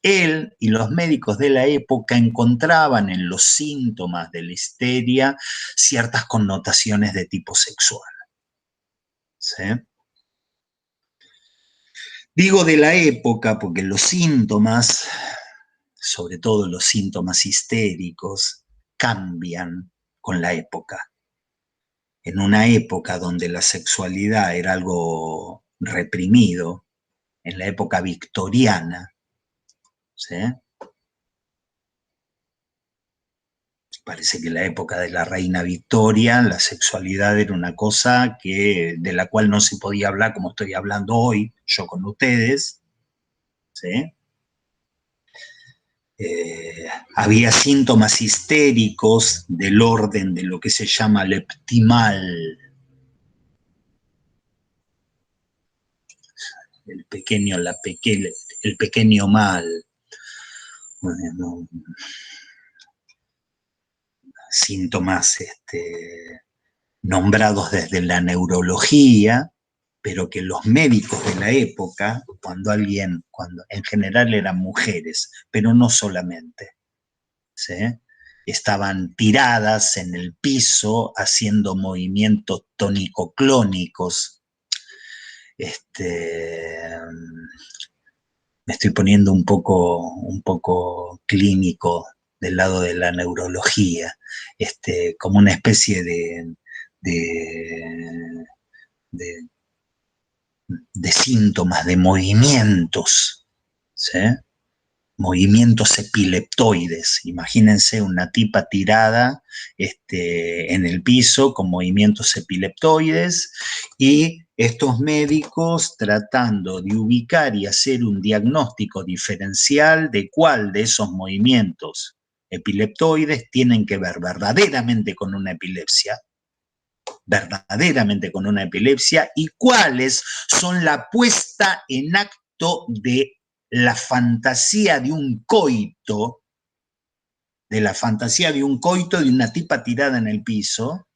él y los médicos de la época encontraban en los síntomas de la histeria ciertas connotaciones de tipo sexual, ¿sí? Digo de la época porque los síntomas, sobre todo los síntomas histéricos, cambian con la época. En una época donde la sexualidad era algo reprimido, en la época victoriana, ¿sí? Parece que en la época de la reina Victoria la sexualidad era una cosa de la cual no se podía hablar como estoy hablando hoy, yo con ustedes, ¿sí? Había síntomas histéricos del orden de lo que se llama leptimal, el pequeño mal. Bueno, síntomas nombrados desde la neurología, pero que los médicos de la época, cuando en general eran mujeres, pero no solamente, ¿sí? Estaban tiradas en el piso haciendo movimientos tónico-clónicos. Me estoy poniendo un poco clínico del lado de la neurología, como una especie de síntomas, de movimientos, ¿sí? Movimientos epileptoides. Imagínense una tipa tirada en el piso con movimientos epileptoides y estos médicos tratando de ubicar y hacer un diagnóstico diferencial de cuál de esos movimientos epileptoides tienen que ver verdaderamente con una epilepsia y cuáles son la puesta en acto de la fantasía de un coito, de una tipa tirada en el piso,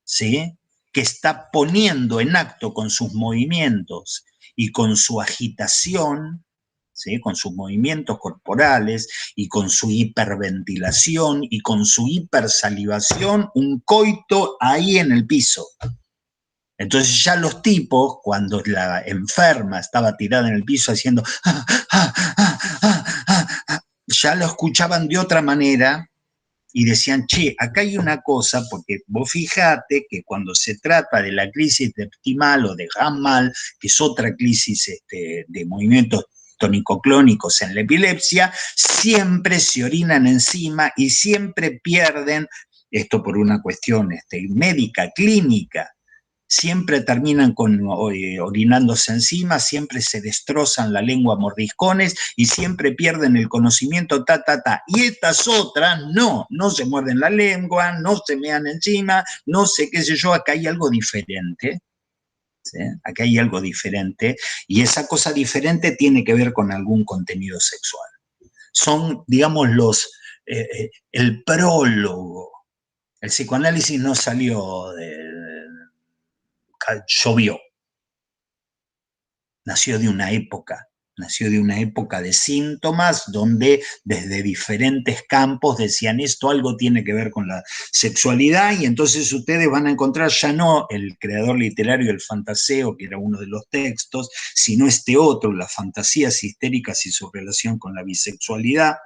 ¿sí? Que está poniendo en acto con sus movimientos y con su agitación, ¿sí? Con sus movimientos corporales y con su hiperventilación y con su hipersalivación, un coito ahí en el piso. Entonces ya los tipos, cuando la enferma estaba tirada en el piso haciendo ya lo escuchaban de otra manera y decían, che, acá hay una cosa, porque vos fijate que cuando se trata de la crisis leptimal o de Ramal, que es otra crisis de movimientos tónico-clónicos en la epilepsia, siempre se orinan encima y siempre pierden, esto por una cuestión médica, clínica, siempre terminan orinándose encima, siempre se destrozan la lengua a mordiscones y siempre pierden el conocimiento, Y estas otras no se muerden la lengua, no se mean encima, no sé qué sé yo, acá hay algo diferente. ¿Sí? Acá hay algo diferente y esa cosa diferente tiene que ver con algún contenido sexual. Son, digamos, el prólogo. El psicoanálisis no salió llovió. Nació de una época de síntomas donde desde diferentes campos decían esto algo tiene que ver con la sexualidad y entonces ustedes van a encontrar ya no el creador literario del fantaseo, que era uno de los textos, sino este otro, las fantasías histéricas y su relación con la bisexualidad,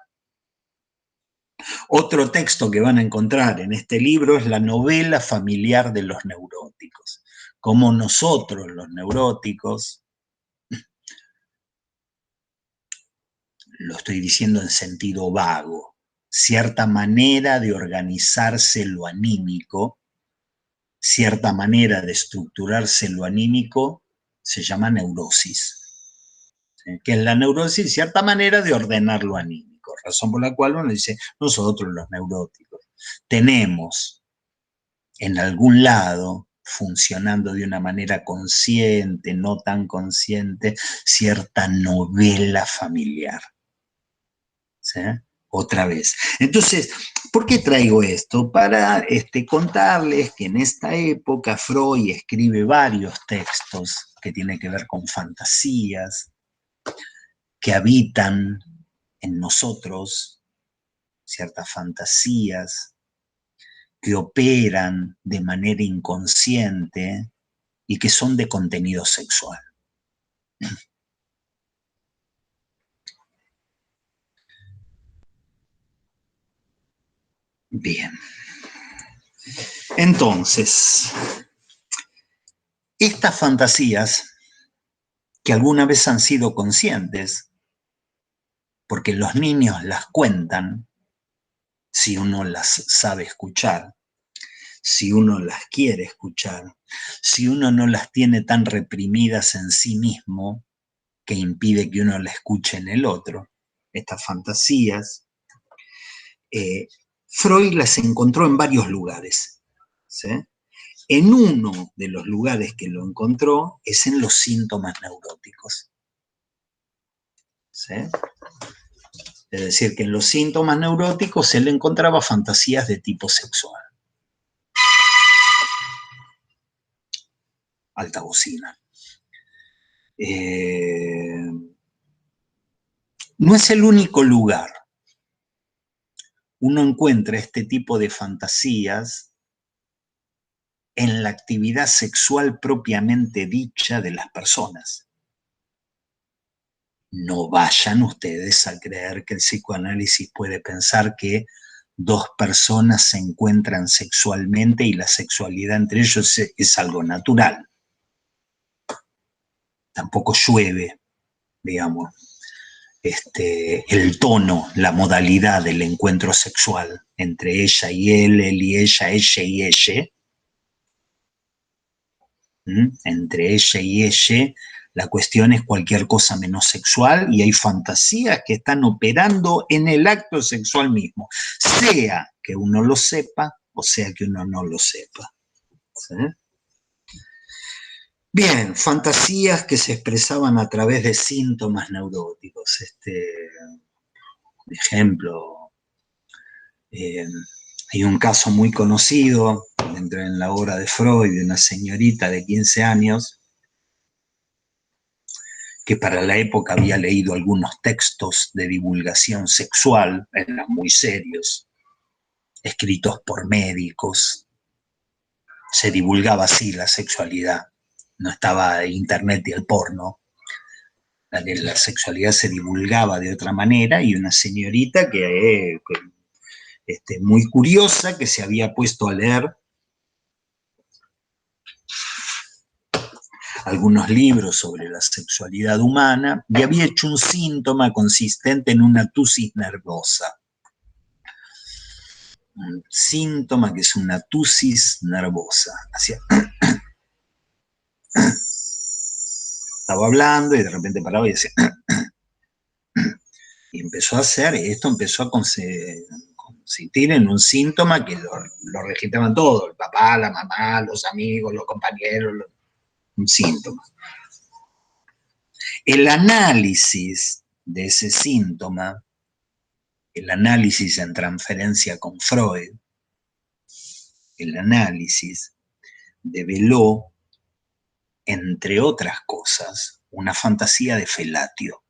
Otro texto que van a encontrar en este libro es la novela familiar de los neuróticos. Como nosotros, los neuróticos, lo estoy diciendo en sentido vago, cierta manera de organizarse lo anímico, cierta manera de estructurarse lo anímico, se llama neurosis. ¿Sí? Que es la neurosis, cierta manera de ordenar lo anímico, razón por la cual uno dice, nosotros los neuróticos tenemos en algún lado, funcionando de una manera consciente, no tan consciente, cierta novela familiar. ¿Sí? Otra vez. Entonces, ¿por qué traigo esto? Para contarles que en esta época Freud escribe varios textos que tienen que ver con fantasías, que habitan en nosotros, ciertas fantasías, que operan de manera inconsciente y que son de contenido sexual. Bien. Entonces, estas fantasías que alguna vez han sido conscientes, porque los niños las cuentan, si uno las sabe escuchar, si uno las quiere escuchar, si uno no las tiene tan reprimidas en sí mismo que impide que uno la escuche en el otro, estas fantasías, Freud las encontró en varios lugares, ¿sí? En uno de los lugares que lo encontró es en los síntomas neuróticos, ¿sí? Es decir, que en los síntomas neuróticos él encontraba fantasías de tipo sexual. Alta bocina. No es el único lugar. Uno encuentra este tipo de fantasías en la actividad sexual propiamente dicha de las personas. No vayan ustedes a creer que el psicoanálisis puede pensar que dos personas se encuentran sexualmente y la sexualidad entre ellos es algo natural. Tampoco llueve, digamos, el tono, la modalidad del encuentro sexual entre ella y él y ella y ella. Entre ella y ella, la cuestión es cualquier cosa menos sexual y hay fantasías que están operando en el acto sexual mismo, sea que uno lo sepa o sea que uno no lo sepa. ¿Sí? Bien, fantasías que se expresaban a través de síntomas neuróticos. Por ejemplo, hay un caso muy conocido en la obra de Freud de una señorita de 15 años que para la época había leído algunos textos de divulgación sexual, eran muy serios, escritos por médicos. Se divulgaba así la sexualidad, no estaba internet y el porno. La sexualidad se divulgaba de otra manera y una señorita que muy curiosa, que se había puesto a leer algunos libros sobre la sexualidad humana y había hecho un síntoma consistente en una tusis nervosa. Un síntoma que es una tusis nervosa. Estaba hablando y de repente paraba y decía y empezó a hacer, esto empezó a consistir en un síntoma que lo registraban todos, el papá, la mamá, los amigos, los compañeros, un síntoma. El análisis de ese síntoma, el análisis en transferencia con Freud, el análisis develó, entre otras cosas, una fantasía de felatio.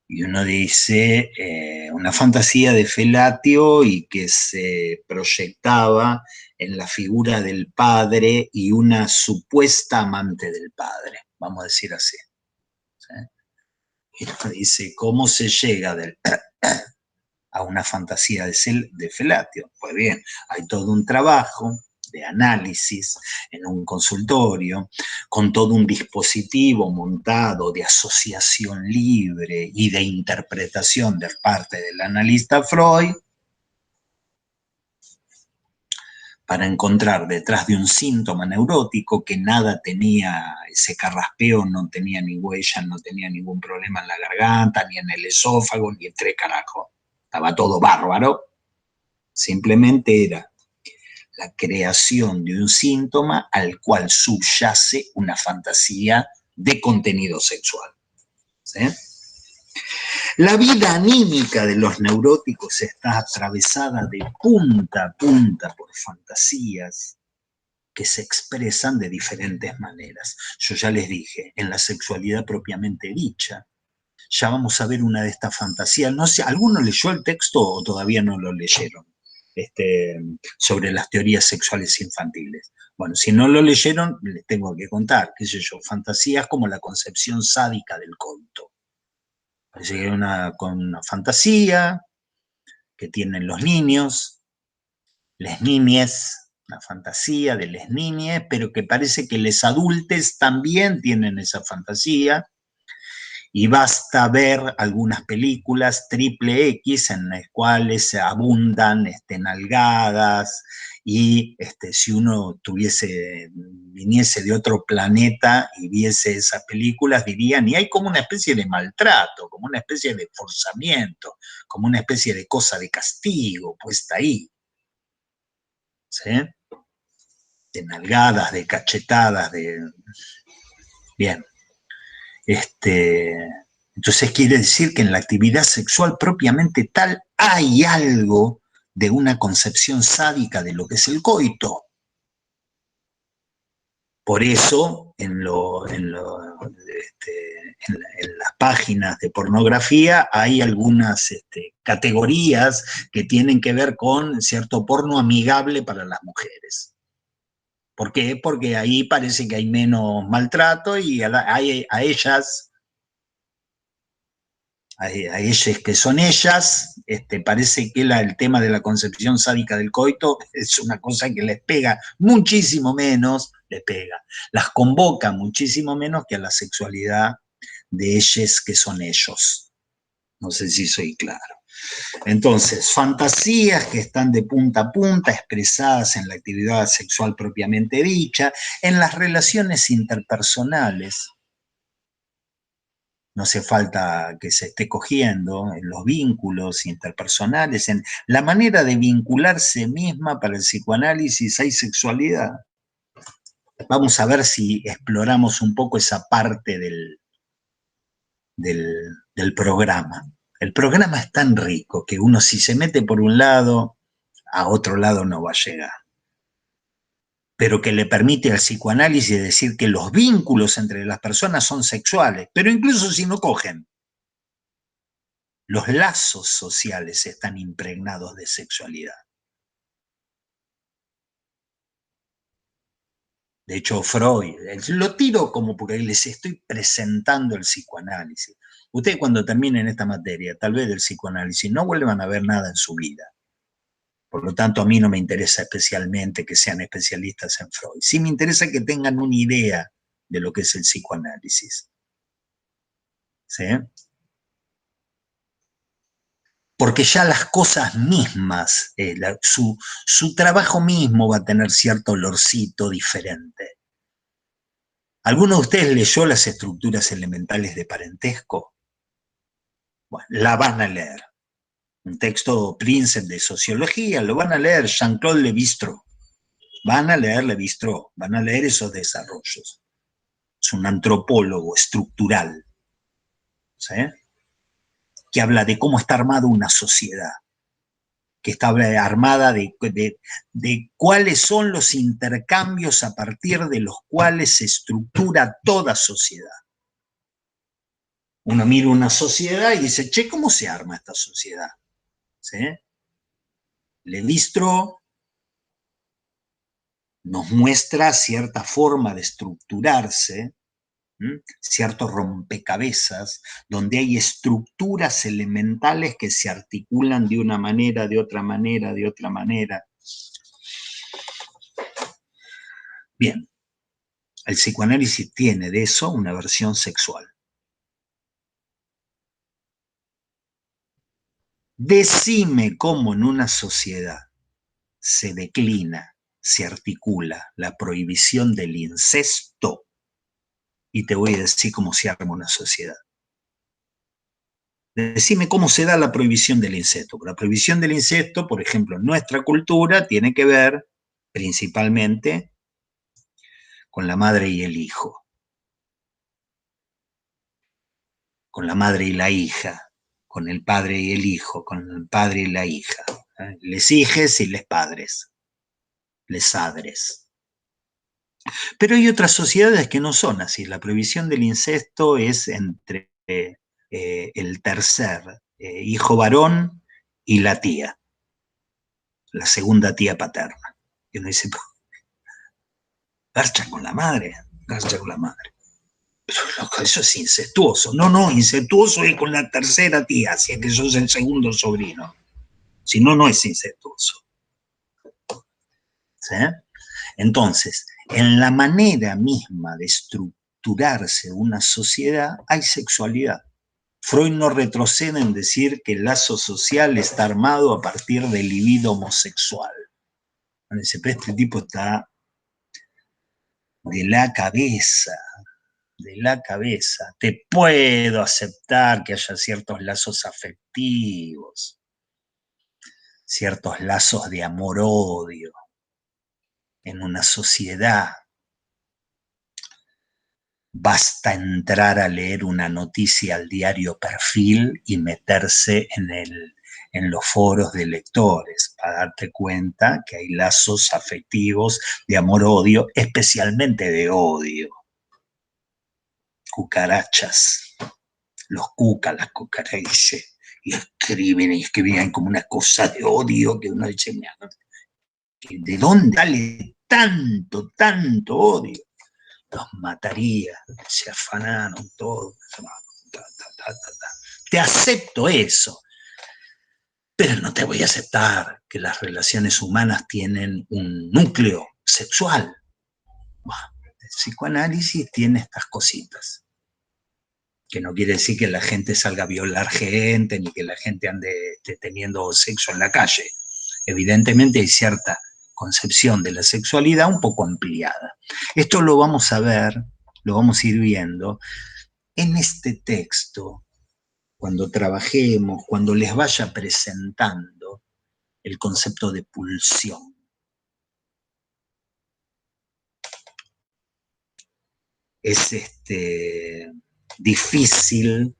Y uno dice, una fantasía de felatio y que se proyectaba en la figura del padre y una supuesta amante del padre, vamos a decir así. ¿Sí? Y dice, ¿cómo se llega a una fantasía de felatio? Pues bien, hay todo un trabajo de análisis en un consultorio, con todo un dispositivo montado de asociación libre y de interpretación de parte del analista Freud, para encontrar detrás de un síntoma neurótico que nada tenía, ese carraspeo no tenía ni huella, no tenía ningún problema en la garganta, ni en el esófago, ni en tres carajos. Estaba todo bárbaro. Simplemente era la creación de un síntoma al cual subyace una fantasía de contenido sexual. ¿Sí? La vida anímica de los neuróticos está atravesada de punta a punta por fantasías que se expresan de diferentes maneras. Yo ya les dije, en la sexualidad propiamente dicha, ya vamos a ver una de estas fantasías. No sé, ¿alguno leyó el texto o todavía no lo leyeron? Sobre las teorías sexuales infantiles. Bueno, si no lo leyeron, les tengo que contar, qué sé yo, fantasías como la concepción sádica del coito. Parece que hay una fantasía que tienen los niños, les niñes, una fantasía de les niñes, pero que parece que les adultes también tienen esa fantasía, y basta ver algunas películas triple X en las cuales abundan nalgadas, y si uno viniese de otro planeta y viese esas películas, dirían, y hay como una especie de maltrato, como una especie de forzamiento, como una especie de cosa de castigo puesta ahí. ¿Sí? De nalgadas, de cachetadas, Bien. Entonces quiere decir que en la actividad sexual propiamente tal hay algo de una concepción sádica de lo que es el coito. Por eso, en las páginas de pornografía hay algunas categorías que tienen que ver con cierto porno amigable para las mujeres. ¿Por qué? Porque ahí parece que hay menos maltrato y a ellas que son ellas, parece que el tema de la concepción sádica del coito es una cosa que les pega muchísimo menos, las convoca muchísimo menos que a la sexualidad de ellas que son ellos. No sé si soy claro. Entonces, fantasías que están de punta a punta, expresadas en la actividad sexual propiamente dicha, en las relaciones interpersonales. No hace falta que se esté cogiendo, en los vínculos interpersonales, en la manera de vincularse misma. Para el psicoanálisis hay sexualidad. Vamos a ver si exploramos un poco esa parte del programa. El programa es tan rico que uno, si se mete por un lado, a otro lado no va a llegar. Pero que le permite al psicoanálisis decir que los vínculos entre las personas son sexuales, pero incluso si no cogen. Los lazos sociales están impregnados de sexualidad. De hecho, Freud, lo tiro como porque les estoy presentando el psicoanálisis. Ustedes cuando terminen esta materia, tal vez del psicoanálisis, no vuelvan a ver nada en su vida. Por lo tanto, a mí no me interesa especialmente que sean especialistas en Freud. Sí me interesa que tengan una idea de lo que es el psicoanálisis. ¿Sí? Porque ya las cosas mismas, su trabajo mismo va a tener cierto olorcito diferente. ¿Alguno de ustedes leyó las estructuras elementales de parentesco? Bueno, la van a leer. Un texto Princeps de sociología, lo van a leer Jean-Claude Lévi-Strauss. Van a leer Lévi-Strauss, van a leer esos desarrollos. Es un antropólogo estructural, ¿sí? Que habla de cómo está armada una sociedad, que está armada de cuáles son los intercambios a partir de los cuales se estructura toda sociedad. Uno mira una sociedad y dice, che, ¿cómo se arma esta sociedad? ¿Sí? Lévi-Strauss nos muestra cierta forma de estructurarse ciertos rompecabezas, donde hay estructuras elementales que se articulan de una manera, de otra manera, de otra manera. Bien, el psicoanálisis tiene de eso una versión sexual. Decime cómo en una sociedad se declina, se articula la prohibición del incesto, y te voy a decir cómo se arma una sociedad. Decime cómo se da la prohibición del incesto. La prohibición del incesto, por ejemplo, en nuestra cultura, tiene que ver principalmente con la madre y el hijo, con la madre y la hija, con el padre y el hijo, con el padre y la hija, les hijes y les padres, les adres. Pero hay otras sociedades que no son así. La prohibición del incesto es entre el tercer hijo varón y la tía, la segunda tía paterna. Y uno dice, garcha con la madre, garcha con la madre. Pero loco, eso es incestuoso. No, incestuoso es con la tercera tía, si es que sos el segundo sobrino. Si no, no es incestuoso. ¿Sí? Entonces, en la manera misma de estructurarse una sociedad hay sexualidad. Freud no retrocede en decir que el lazo social está armado a partir del libido homosexual. Dice, pero este tipo está de la cabeza, de la cabeza. Te puedo aceptar que haya ciertos lazos afectivos, ciertos lazos de amor-odio en una sociedad. Basta entrar a leer una noticia al diario Perfil y meterse en los foros de lectores para darte cuenta que hay lazos afectivos de amor-odio, especialmente de odio. Cucarachas, los cucas, las cucarachas, y escriben como una cosa de odio que uno dice, ¿de dónde sale tanto odio? Los mataría, se afanaron todo. Te acepto eso, pero no te voy a aceptar que las relaciones humanas tienen un núcleo sexual. Bueno, el psicoanálisis tiene estas cositas, que no quiere decir que la gente salga a violar gente, ni que la gente ande teniendo sexo en la calle. Evidentemente hay cierta concepción de la sexualidad un poco ampliada. Esto lo vamos a ver, lo vamos a ir viendo en este texto, cuando trabajemos, cuando les vaya presentando el concepto de pulsión. Es difícil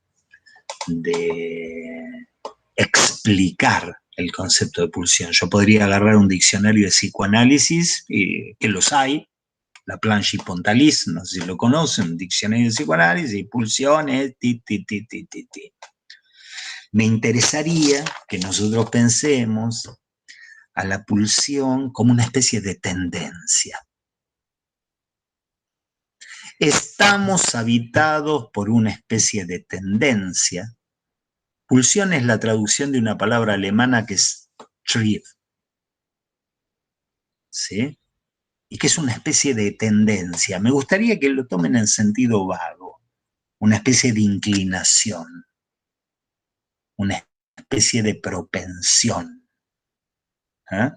de explicar el concepto de pulsión. Yo podría agarrar un diccionario de psicoanálisis, que los hay, la Planche y Pontalis, no sé si lo conocen, un diccionario de psicoanálisis, y pulsión es ti. Me interesaría que nosotros pensemos a la pulsión como una especie de tendencia. Estamos habitados por una especie de tendencia. Pulsión es la traducción de una palabra alemana que es Trieb, ¿sí? Y que es una especie de tendencia. Me gustaría que lo tomen en sentido vago, una especie de inclinación, una especie de propensión. ¿Eh?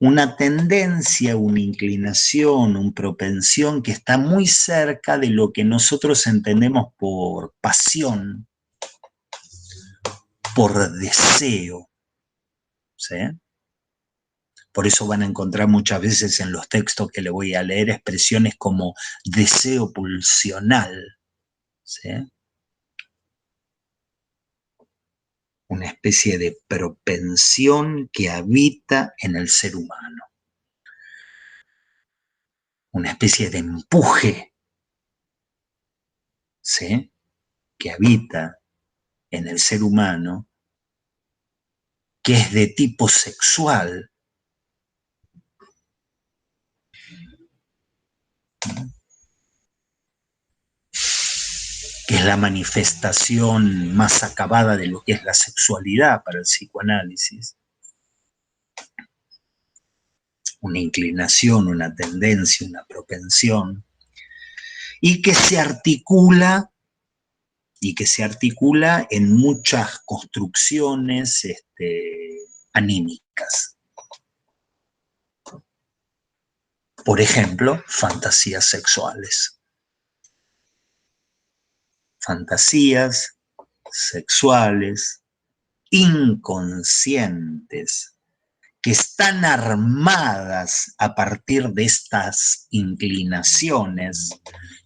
Una tendencia, una inclinación, una propensión que está muy cerca de lo que nosotros entendemos por pasión, por deseo. ¿Sí? Por eso van a encontrar muchas veces en los textos que le voy a leer expresiones como deseo pulsional. ¿Sí? Una especie de propensión que habita en el ser humano. Una especie de empuje, ¿sí? Que habita en el ser humano, que es de tipo sexual. que es la manifestación más acabada de lo que es la sexualidad para el psicoanálisis. Una inclinación, una tendencia, una propensión, y que se articula en muchas construcciones anímicas. Por ejemplo, fantasías sexuales. Fantasías sexuales inconscientes que están armadas a partir de estas inclinaciones,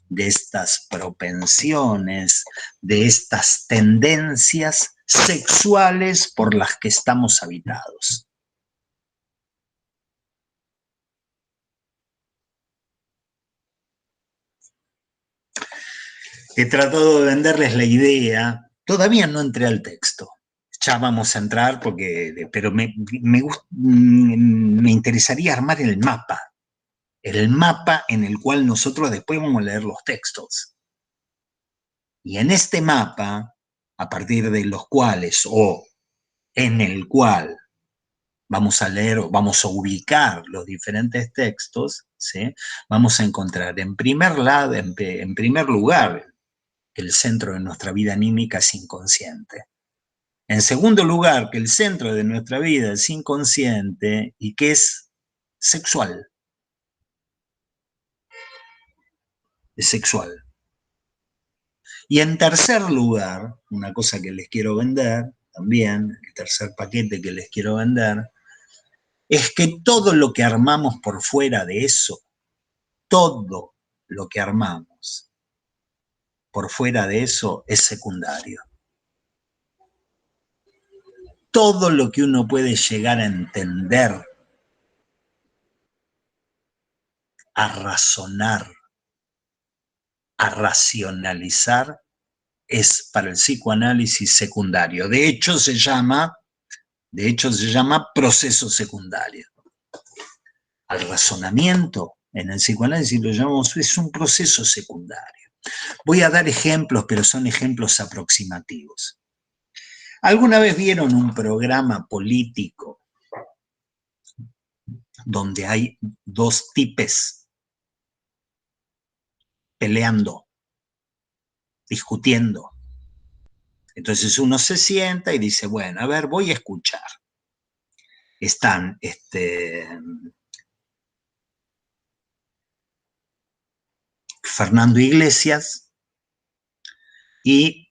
de estas propensiones, de estas tendencias sexuales por las que estamos habitados. He tratado de venderles la idea, todavía no entré al texto, ya vamos a entrar, pero me interesaría armar el mapa en el cual nosotros después vamos a leer los textos. Y en este mapa, a partir de los cuales, o en el cual, vamos a leer o vamos a ubicar los diferentes textos, ¿sí? Vamos a encontrar en primer lugar, el centro de nuestra vida anímica es inconsciente. En segundo lugar, que el centro de nuestra vida es inconsciente y que es sexual. Es sexual. Y en tercer lugar, una cosa que les quiero vender también, el tercer paquete que les quiero vender, es que todo lo que armamos por fuera de eso, todo lo que armamos por fuera de eso es secundario. Todo lo que uno puede llegar a entender, a razonar, a racionalizar, es para el psicoanálisis secundario. De hecho se llama proceso secundario. Al razonamiento en el psicoanálisis lo llamamos, es un proceso secundario. Voy a dar ejemplos, pero son ejemplos aproximativos. ¿Alguna vez vieron un programa político donde hay dos tipes peleando, discutiendo? Entonces uno se sienta y dice, bueno, a ver, voy a escuchar. Están Fernando Iglesias y,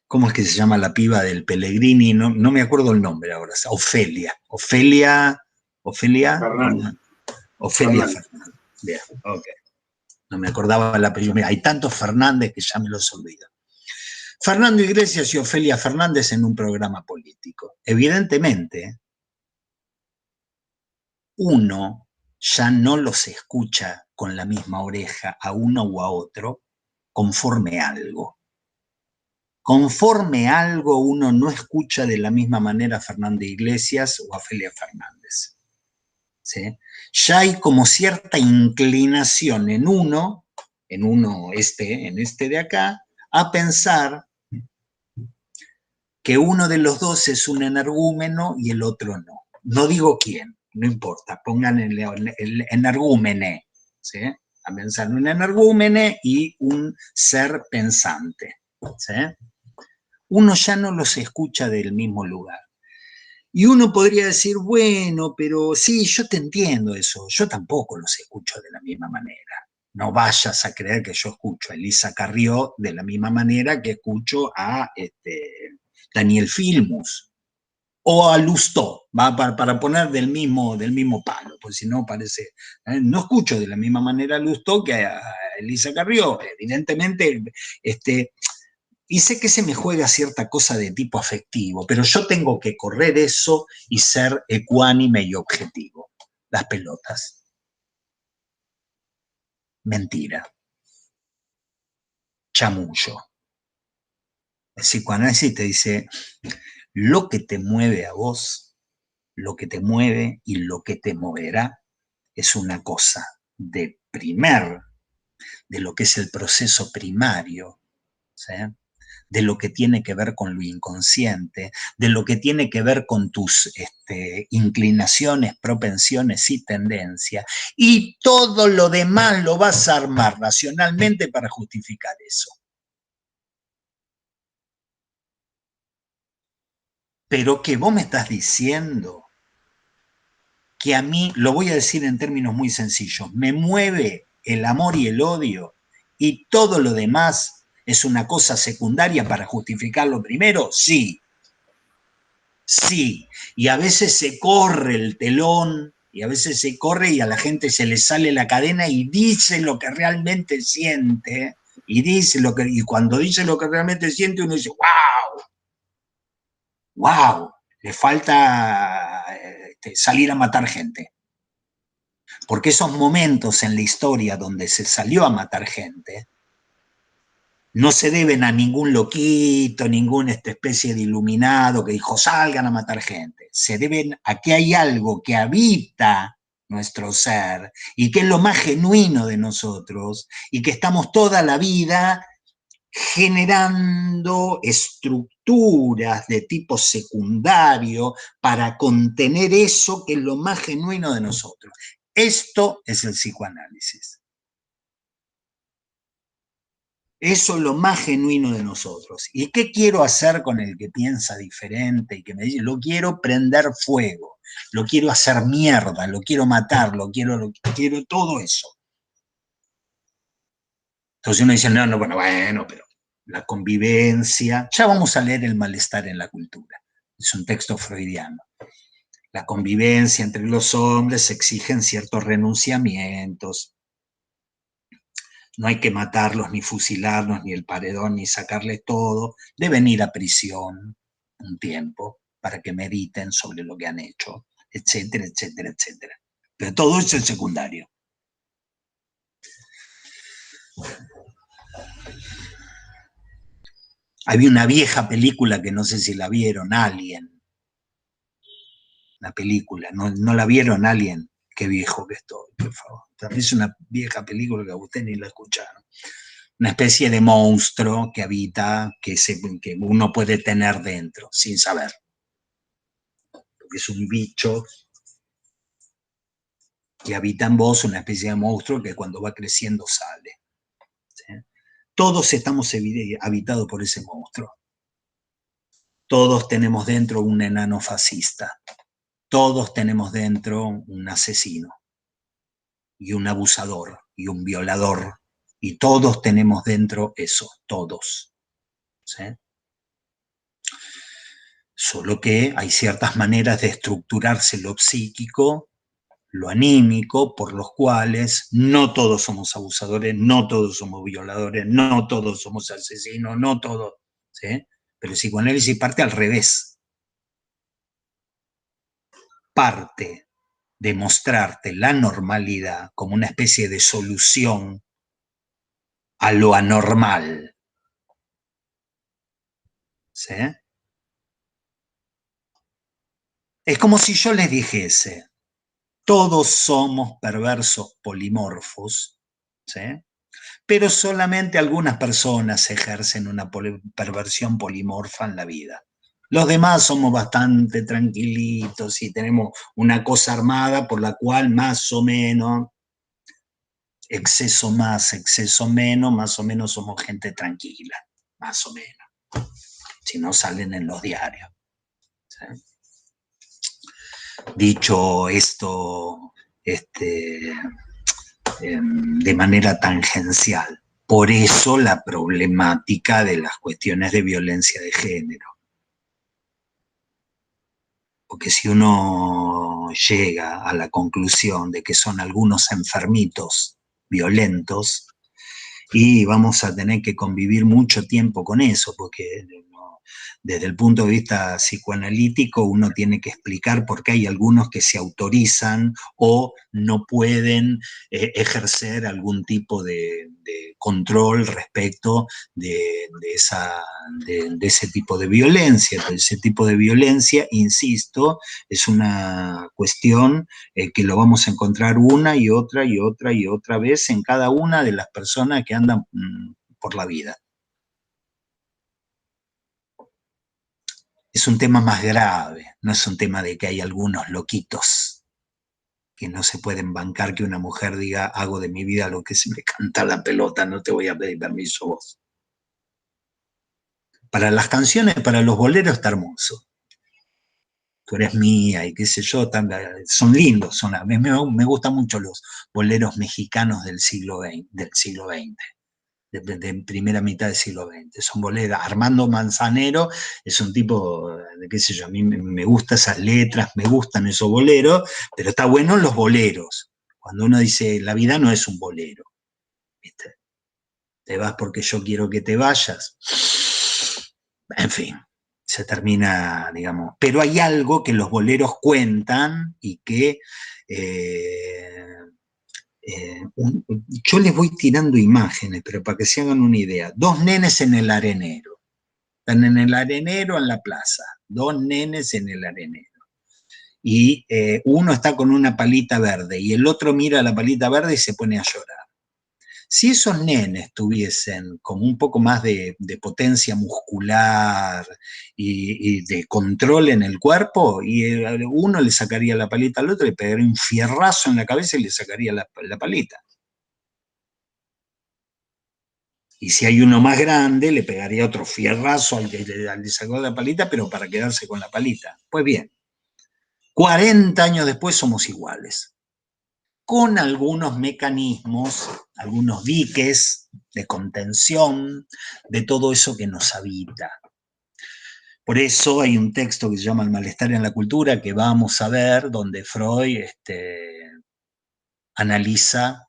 ¿cómo es que se llama la piba del Pellegrini? No me acuerdo el nombre ahora. Ofelia Fernández. Bien, ok. No me acordaba el apellido. Mira, hay tantos Fernández que ya me los olvido. Fernando Iglesias y Ofelia Fernández en un programa político. Evidentemente, uno ya no los escucha con la misma oreja a uno o a otro conforme algo. Conforme algo uno no escucha de la misma manera a Fernando Iglesias o a Ofelia Fernández. ¿Sí? Ya hay como cierta inclinación en este de acá, a pensar que uno de los dos es un energúmeno y el otro no. No digo quién, no importa, pongan el energúmene, ¿sí? A pensar en un energúmene y un ser pensante, ¿sí? Uno ya no los escucha del mismo lugar. Y uno podría decir, bueno, pero sí, yo te entiendo eso, yo tampoco los escucho de la misma manera. No vayas a creer que yo escucho a Elisa Carrió de la misma manera que escucho a Daniel Filmus o a Lustó, para poner del mismo palo, porque si no parece, no escucho de la misma manera a Lustó que a Elisa Carrió, evidentemente, y sé que se me juega cierta cosa de tipo afectivo, pero yo tengo que correr eso y ser ecuánime y objetivo. Las pelotas. Mentira. Chamullo. El psicoanálisis te dice, lo que te mueve a vos, lo que te mueve y lo que te moverá es una cosa de lo que es el proceso primario ¿sí? De lo que tiene que ver con lo inconsciente, de lo que tiene que ver con tus inclinaciones, propensiones y tendencias, y todo lo demás lo vas a armar racionalmente para justificar eso. Pero que vos me estás diciendo que a mí, lo voy a decir en términos muy sencillos, me mueve el amor y el odio y todo lo demás es una cosa secundaria para justificar lo primero, sí. Sí, y a veces se corre el telón, y a veces se corre y a la gente se le sale la cadena y dice lo que realmente siente, y cuando dice lo que realmente siente uno dice, wow, le falta salir a matar gente. Porque esos momentos en la historia donde se salió a matar gente, no se deben a ningún loquito, ninguna especie de iluminado que dijo salgan a matar gente. Se deben a que hay algo que habita nuestro ser y que es lo más genuino de nosotros y que estamos toda la vida generando estructuras de tipo secundario para contener eso que es lo más genuino de nosotros. Esto es el psicoanálisis. Eso es lo más genuino de nosotros. ¿Y qué quiero hacer con el que piensa diferente y que me dice, lo quiero prender fuego, lo quiero hacer mierda, lo quiero matar, lo quiero todo eso? Entonces uno dice, no, bueno, pero la convivencia, ya vamos a leer El malestar en la cultura, es un texto freudiano. La convivencia entre los hombres exigen ciertos renunciamientos. No hay que matarlos, ni fusilarlos, ni el paredón, ni sacarles todo. Deben ir a prisión un tiempo para que mediten sobre lo que han hecho, etcétera, etcétera, etcétera. Pero todo eso es secundario. Había una vieja película que no sé si la vieron, Alien. Una película, ¿no la vieron, Alien? Qué viejo que estoy, por favor. También es una vieja película que a usted ni la escucharon. Una especie de monstruo que habita, que uno puede tener dentro, sin saber. Porque es un bicho que habita en vos, una especie de monstruo que cuando va creciendo sale. ¿Sí? Todos estamos habitados por ese monstruo. Todos tenemos dentro un enano fascista. Todos tenemos dentro un asesino y un abusador y un violador. Y todos tenemos dentro eso, todos. ¿Sí? Solo que hay ciertas maneras de estructurarse lo psíquico, lo anímico, por los cuales no todos somos abusadores, no todos somos violadores, no todos somos asesinos, no todos, ¿sí? Pero el psicoanálisis parte al revés. Parte de mostrarte la normalidad como una especie de solución a lo anormal. ¿Sí? Es como si yo les dijese, todos somos perversos polimorfos, ¿sí? Pero solamente algunas personas ejercen una perversión polimorfa en la vida. Los demás somos bastante tranquilitos y tenemos una cosa armada por la cual más o menos, exceso más, exceso menos, más o menos somos gente tranquila, más o menos, si no salen en los diarios. ¿Sí? Dicho esto de manera tangencial, por eso la problemática de las cuestiones de violencia de género. Porque si uno llega a la conclusión de que son algunos enfermitos violentos, y vamos a tener que convivir mucho tiempo con eso, porque desde el punto de vista psicoanalítico uno tiene que explicar por qué hay algunos que se autorizan o no pueden ejercer algún tipo de control respecto de ese tipo de violencia. Ese tipo de violencia, insisto, es una cuestión que lo vamos a encontrar una y otra y otra y otra vez en cada una de las personas que andan por la vida. es un tema más grave, no es un tema de que hay algunos loquitos que no se pueden bancar que una mujer diga, hago de mi vida lo que se me canta la pelota, no te voy a pedir permiso vos. Para las canciones, para los boleros está hermoso. Tú eres mía y qué sé yo, son lindos. A mí me gustan mucho los boleros mexicanos del siglo XX, de primera mitad del siglo XX. Son boleros. Armando Manzanero es un tipo, qué sé yo, a mí me gustan esas letras, me gustan esos boleros, pero está bueno los boleros. Cuando uno dice, la vida no es un bolero, ¿viste? Te vas porque yo quiero que te vayas. En fin, se termina, digamos. Pero hay algo que los boleros cuentan y que yo les voy tirando imágenes, pero para que se hagan una idea. Dos nenes en el arenero. Están en el arenero en la plaza. Dos nenes en el arenero. Y uno está con una palita verde y el otro mira la palita verde y se pone a llorar. Si esos nenes tuviesen como un poco más de potencia muscular y de control en el cuerpo, y uno le sacaría la palita al otro, le pegaría un fierrazo en la cabeza y le sacaría la palita. Y si hay uno más grande, le pegaría otro fierrazo al que le sacó la palita, pero para quedarse con la palita. Pues bien, 40 años después somos iguales, con algunos mecanismos, algunos diques de contención de todo eso que nos habita. Por eso hay un texto que se llama El malestar en la cultura, que vamos a ver, donde Freud analiza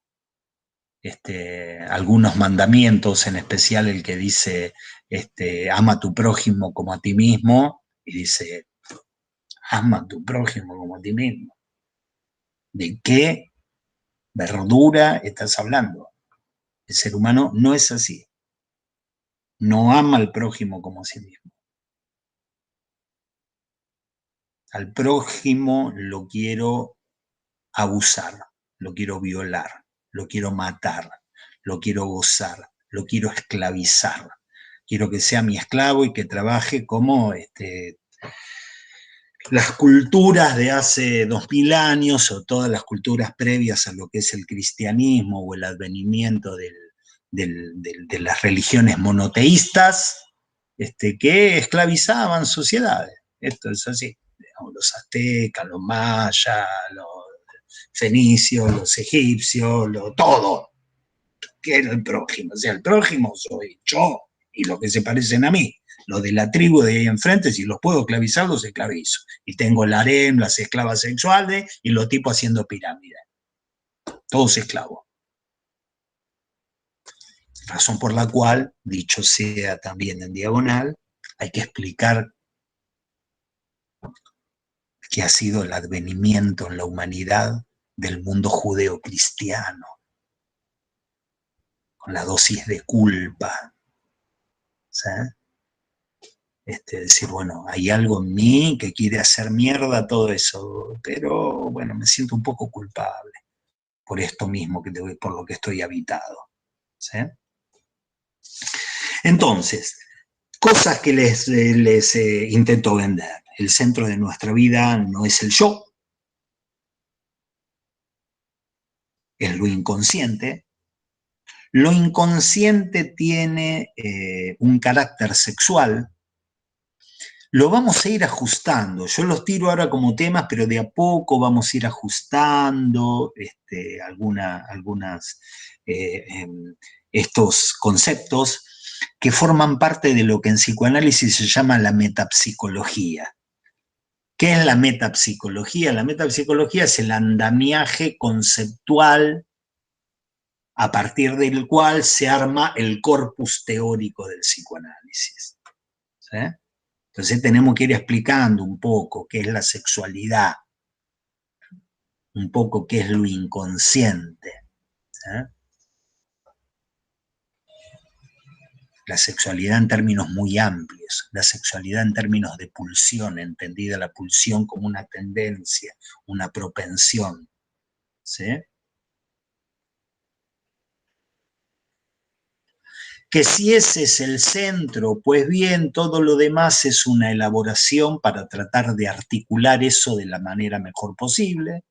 algunos mandamientos, en especial el que dice, ama a tu prójimo como a ti mismo, y dice, ama a tu prójimo como a ti mismo. ¿De qué verdura estás hablando? El ser humano no es así. No ama al prójimo como a sí mismo. Al prójimo lo quiero abusar, lo quiero violar, lo quiero matar, lo quiero gozar, lo quiero esclavizar. Quiero que sea mi esclavo y que trabaje como las culturas de hace 2000 años o todas las culturas previas a lo que es el cristianismo o el advenimiento de las religiones monoteístas, que esclavizaban sociedades. Esto es así. Digamos, los aztecas, los mayas, los fenicios, los egipcios, todo. ¿Qué era el prójimo? O sea, el prójimo soy yo y los que se parecen a mí. Los de la tribu de ahí enfrente, si los puedo esclavizar, los esclavizo. Y tengo el harem, las esclavas sexuales y los tipos haciendo pirámides. Todos esclavos. Razón por la cual, dicho sea también en diagonal, hay que explicar qué ha sido el advenimiento en la humanidad del mundo judeocristiano, con la dosis de culpa. ¿Sabes? Decir, bueno, hay algo en mí que quiere hacer mierda todo eso, pero bueno, me siento un poco culpable por esto mismo, por lo que estoy habitado. ¿Sí? Entonces, cosas que les intento vender. El centro de nuestra vida no es el yo, es lo inconsciente. Lo inconsciente tiene un carácter sexual. Lo vamos a ir ajustando. Yo los tiro ahora como temas, pero de a poco vamos a ir ajustando estos conceptos que forman parte de lo que en psicoanálisis se llama la metapsicología. ¿Qué es la metapsicología? La metapsicología es el andamiaje conceptual a partir del cual se arma el corpus teórico del psicoanálisis. ¿Sí? Entonces tenemos que ir explicando un poco qué es la sexualidad, un poco qué es lo inconsciente. ¿Sí? La sexualidad en términos muy amplios, la sexualidad en términos de pulsión, entendida la pulsión como una tendencia, una propensión. ¿Sí? que si ese es el centro, pues bien, todo lo demás es una elaboración para tratar de articular eso de la manera mejor posible,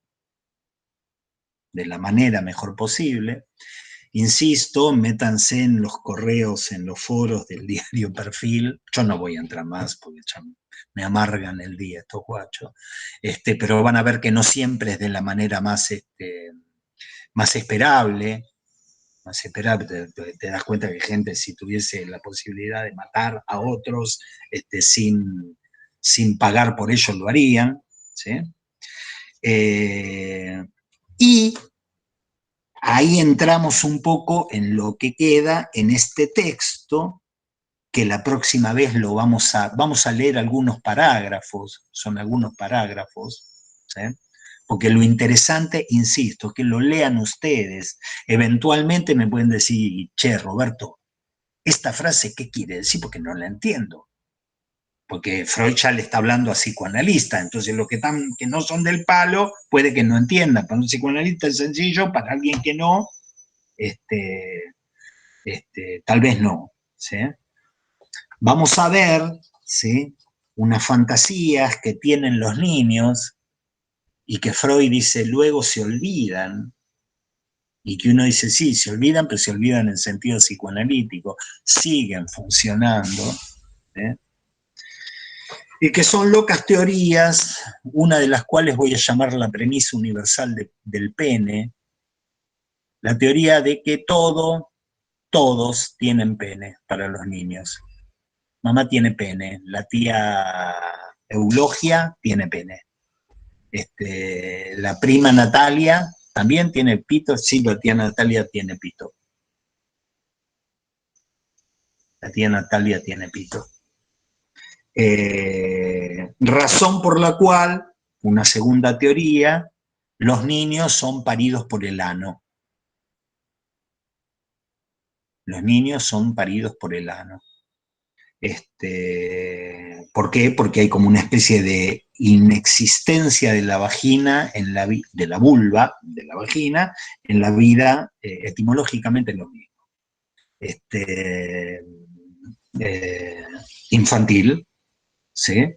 Insisto, métanse en los correos, en los foros del diario Perfil. Yo no voy a entrar más porque ya me amargan el día estos guachos. Pero van a ver que no siempre es de la manera más esperable. Te das cuenta que gente, si tuviese la posibilidad de matar a otros sin pagar por ello, lo harían, ¿sí? Y ahí entramos un poco en lo que queda en este texto, que la próxima vez vamos a leer algunos parágrafos, son algunos parágrafos, ¿sí? Porque lo interesante, insisto, es que lo lean ustedes. Eventualmente me pueden decir, che, Roberto, ¿esta frase qué quiere decir? Porque no la entiendo. Porque Freud ya le está hablando a psicoanalista, entonces los que no son del palo puede que no entiendan. Para un psicoanalista es sencillo, para alguien que no, tal vez no, ¿sí? Vamos a ver, ¿sí?, unas fantasías que tienen los niños y que Freud dice luego se olvidan, y que uno dice sí, se olvidan, pero se olvidan en sentido psicoanalítico, siguen funcionando, ¿sí?, y que son locas teorías, una de las cuales voy a llamar la premisa universal del pene, la teoría de que todos tienen pene para los niños. Mamá tiene pene, la tía Eulogia tiene pene, la prima Natalia también tiene pito, sí, la tía Natalia tiene pito. La tía Natalia tiene pito. Razón por la cual, una segunda teoría, los niños son paridos por el ano. Los niños son paridos por el ano. ¿Por qué? Porque hay como una especie de inexistencia de la vagina, de la vulva, de la vagina, en la vida, etimológicamente lo mismo. Infantil, ¿sí?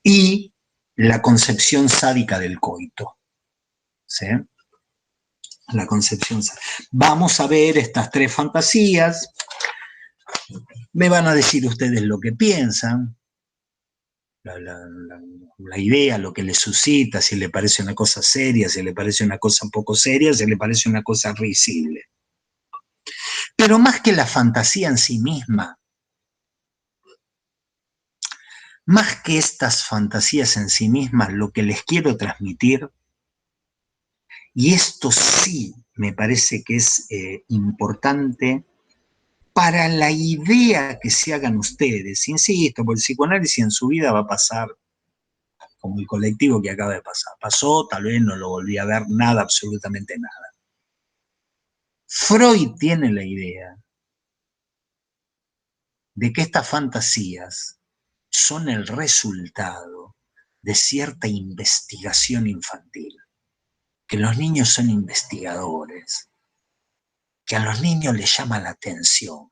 Y la concepción sádica del coito, ¿sí? La concepción sádica. Vamos a ver estas tres fantasías. Me van a decir ustedes lo que piensan, la idea, lo que les suscita, si le parece una cosa seria, si le parece una cosa un poco seria, si le parece una cosa risible. Pero más que la fantasía en sí misma, más que estas fantasías en sí mismas, lo que les quiero transmitir, y esto sí me parece que es importante para la idea que se hagan ustedes, insisto, porque el psicoanálisis en su vida va a pasar como el colectivo que acaba de pasar. Pasó, tal vez no lo volví a ver nada, absolutamente nada. Freud tiene la idea de que estas fantasías son el resultado de cierta investigación infantil, que los niños son investigadores, que a los niños les llama la atención.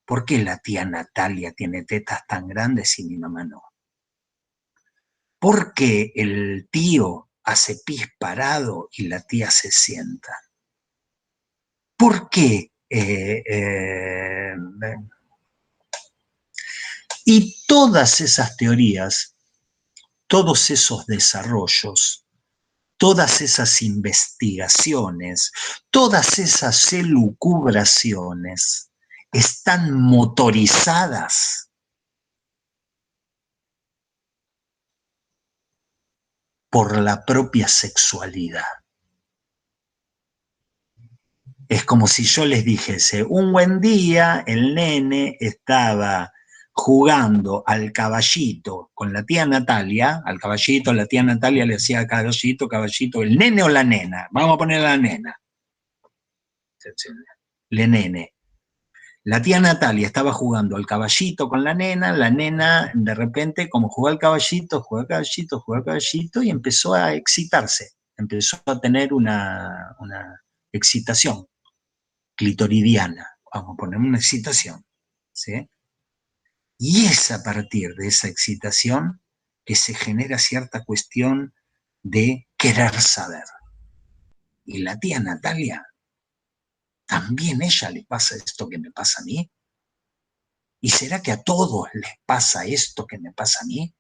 ¿Por qué la tía Natalia tiene tetas tan grandes y mi mamá no? ¿Por qué el tío hace pis parado y la tía se sienta? ¿Por qué? Y todas esas teorías, todos esos desarrollos, todas esas investigaciones, todas esas elucubraciones están motorizadas por la propia sexualidad. Es como si yo les dijese, un buen día el nene estaba jugando al caballito con la tía Natalia, al caballito, la tía Natalia le hacía caballito, el nene o la nena, vamos a poner a la nena, le nene. La tía Natalia estaba jugando al caballito con la nena de repente, como jugó al caballito, y empezó a excitarse, empezó a tener una excitación. clitoridiana, vamos a poner una excitación, ¿sí? Y es a partir de esa excitación que se genera cierta cuestión de querer saber. Y la tía Natalia, ¿también ella le pasa esto que me pasa a mí? ¿Y será que a todos les pasa esto que me pasa a mí?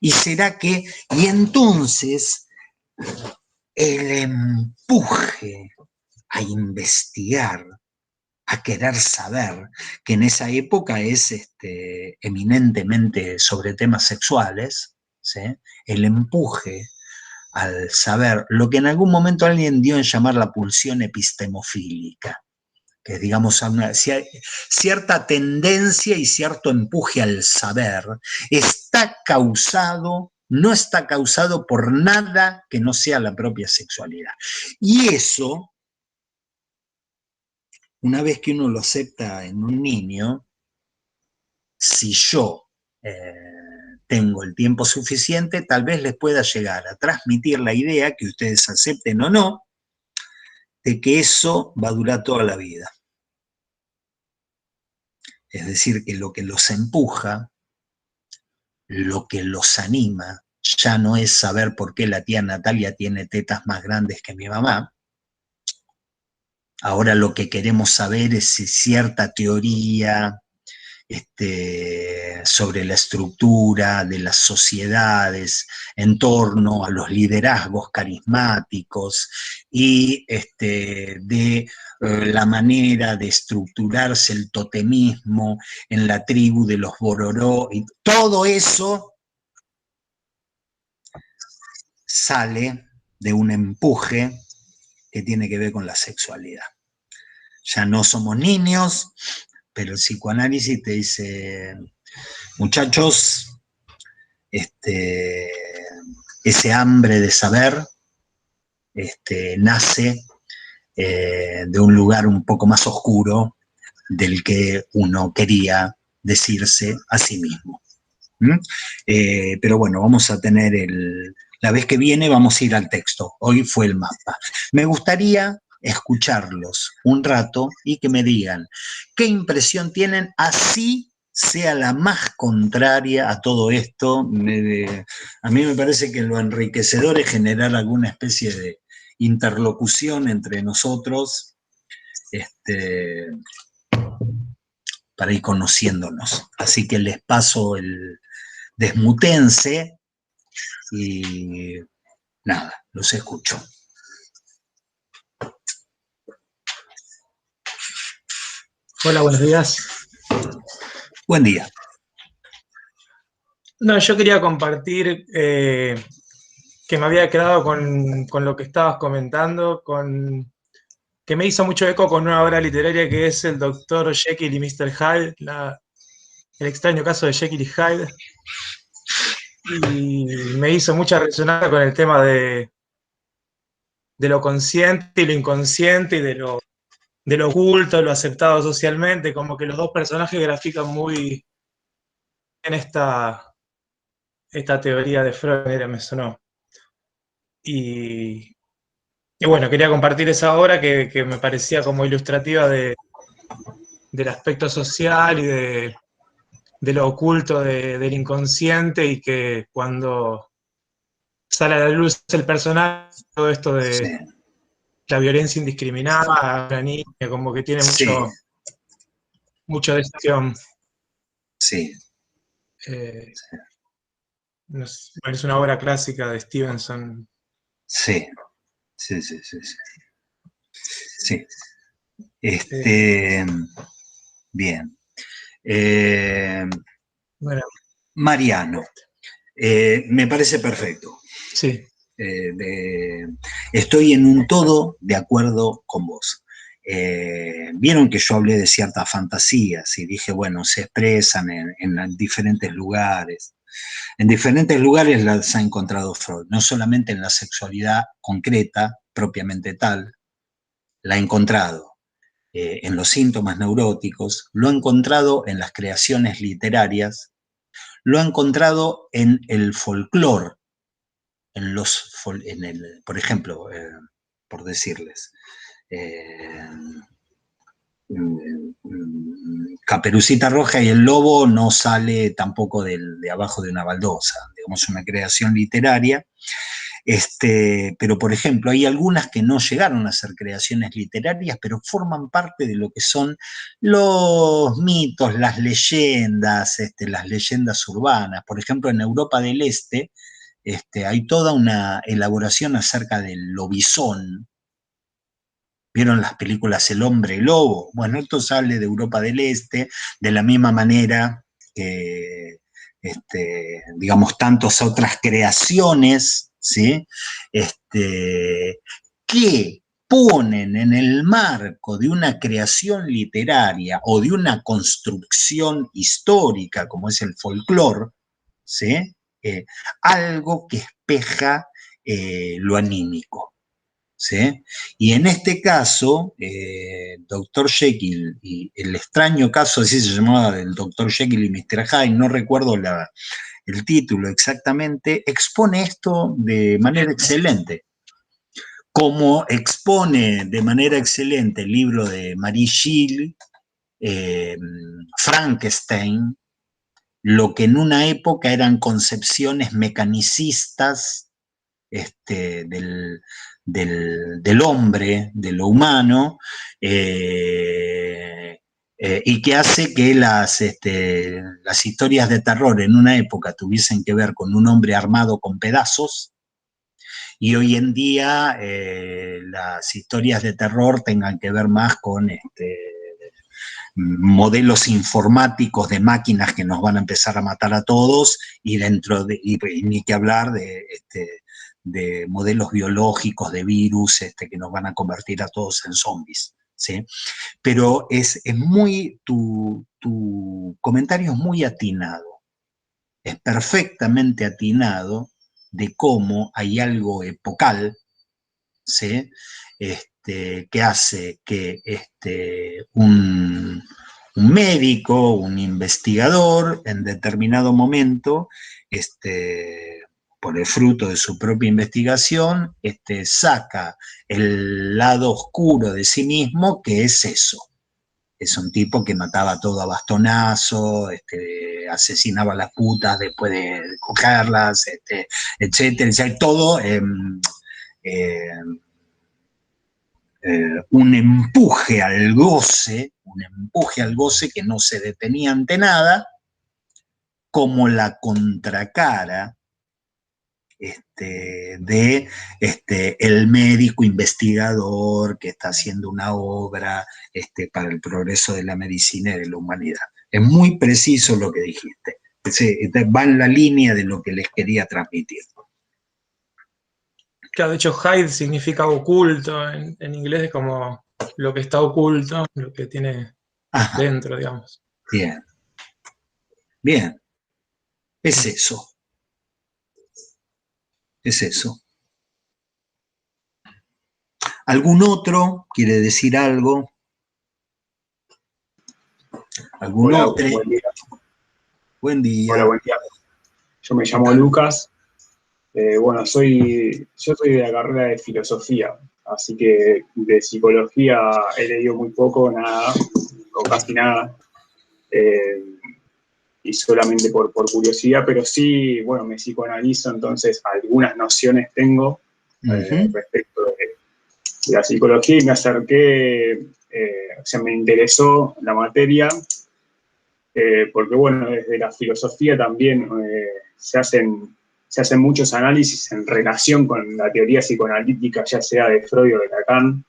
¿Y será que, y entonces, el empuje a investigar, a querer saber, que en esa época es eminentemente sobre temas sexuales, ¿sí? El empuje al saber, lo que en algún momento alguien dio en llamar la pulsión epistemofílica, que es, digamos, una cierta tendencia y cierto empuje al saber, está causado, no está causado por nada que no sea la propia sexualidad. Y eso, una vez que uno lo acepta en un niño, si yo tengo el tiempo suficiente, tal vez les pueda llegar a transmitir la idea, que ustedes acepten o no, de que eso va a durar toda la vida. Es decir, que lo que los empuja, lo que los anima, ya no es saber por qué la tía Natalia tiene tetas más grandes que mi mamá. Ahora lo que queremos saber es si cierta teoría sobre la estructura de las sociedades en torno a los liderazgos carismáticos y de la manera de estructurarse el totemismo en la tribu de los Bororó, y todo eso sale de un empuje que tiene que ver con la sexualidad. Ya no somos niños, pero el psicoanálisis te dice, muchachos, ese hambre de saber nace de un lugar un poco más oscuro del que uno quería decirse a sí mismo. Pero bueno, vamos a tener la vez que viene vamos a ir al texto. Hoy fue el mapa. Me gustaría escucharlos un rato y que me digan qué impresión tienen, así sea la más contraria a todo esto. A mí me parece que lo enriquecedor es generar alguna especie de interlocución entre nosotros, para ir conociéndonos. Así que les paso el desmutense y nada, los escucho. Hola, buenos días. Buen día. No, yo quería compartir que me había quedado con lo que estabas comentando, que me hizo mucho eco con una obra literaria que es el Dr. Jekyll y Mr. Hyde, el extraño caso de Jekyll y Hyde, y me hizo mucha resonancia con el tema de lo consciente y lo inconsciente y de lo oculto, lo aceptado socialmente, como que los dos personajes grafican muy bien esta teoría de Freud, me sonó. Y bueno, quería compartir esa obra que me parecía como ilustrativa del aspecto social y de lo oculto del inconsciente, y que cuando sale a la luz el personaje, todo esto de Sí. la violencia indiscriminada a la niña, como que tiene Sí. mucho de acción. Sí. Es una obra clásica de Stevenson. Sí. Sí, sí, sí, sí. Sí. Bien. Bueno. Mariano, me parece perfecto. Sí. Estoy en un todo de acuerdo con vos. Vieron que yo hablé de ciertas fantasías y dije, bueno, se expresan en diferentes lugares. En diferentes lugares las ha encontrado Freud, no solamente en la sexualidad concreta, propiamente tal, la ha encontrado en los síntomas neuróticos, lo ha encontrado en las creaciones literarias, lo ha encontrado en el folclore, por ejemplo, por decirles, Caperucita Roja y el Lobo no sale tampoco de abajo de una baldosa, digamos, una creación literaria. Pero, por ejemplo, hay algunas que no llegaron a ser creaciones literarias, pero forman parte de lo que son los mitos, las leyendas urbanas. Por ejemplo, en Europa del Este hay toda una elaboración acerca del lobizón. ¿Vieron las películas El Hombre Lobo? Bueno, esto sale de Europa del Este, de la misma manera que, digamos, tantas otras creaciones, ¿sí? Que ponen en el marco de una creación literaria o de una construcción histórica, como es el folclore, ¿sí? Algo que espeja lo anímico. ¿Sí? Y en este caso, Dr. Jekyll y el extraño caso, así se llamaba, del Dr. Jekyll y Mr. Hyde, no recuerdo el título exactamente, expone esto de manera excelente. Como expone de manera excelente el libro de Mary Shelley, Frankenstein, lo que en una época eran concepciones mecanicistas del hombre, de lo humano, y que hace que las historias de terror en una época tuviesen que ver con un hombre armado con pedazos, y hoy en día las historias de terror tengan que ver más con modelos informáticos de máquinas que nos van a empezar a matar a todos, y ni que hablar de modelos biológicos, de virus, que nos van a convertir a todos en zombies, ¿sí? Pero tu comentario es muy atinado, es perfectamente atinado de cómo hay algo epocal, ¿sí? Que hace que un médico, un investigador, en determinado momento, por el fruto de su propia investigación, saca el lado oscuro de sí mismo, que es eso. Es un tipo que mataba todo a bastonazo, asesinaba a las putas después de cogerlas, etcétera, todo un empuje al goce que no se detenía ante nada, como la contracara de el médico investigador que está haciendo una obra para el progreso de la medicina y de la humanidad. Es muy preciso lo que dijiste. Va en la línea de lo que les quería transmitir. Claro, de hecho, Hyde significa oculto, en inglés es como lo que está oculto, lo que tiene dentro, digamos. Bien. Bien. Es eso. Es eso. ¿Algún otro quiere decir algo? ¿Algún Hola, otro? buen día. Buen día. Hola, buen día. Yo me llamo Lucas. Bueno, yo soy de la carrera de filosofía, así que de psicología he leído muy poco, nada, o casi nada, y solamente por curiosidad, pero sí, bueno, me psicoanalizo, entonces algunas nociones tengo respecto de la psicología, y me acerqué, o sea, me interesó la materia, porque bueno, desde la filosofía también se hacen muchos análisis en relación con la teoría psicoanalítica, ya sea de Freud o de Lacan.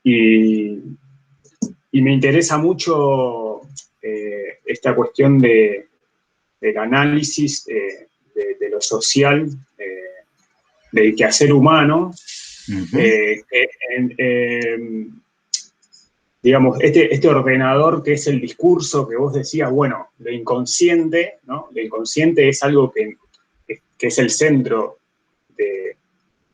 Y me interesa mucho esta cuestión del análisis de lo social, del quehacer humano, digamos, este ordenador que es el discurso que vos decías, bueno, lo inconsciente, ¿no? Lo inconsciente es algo que es el centro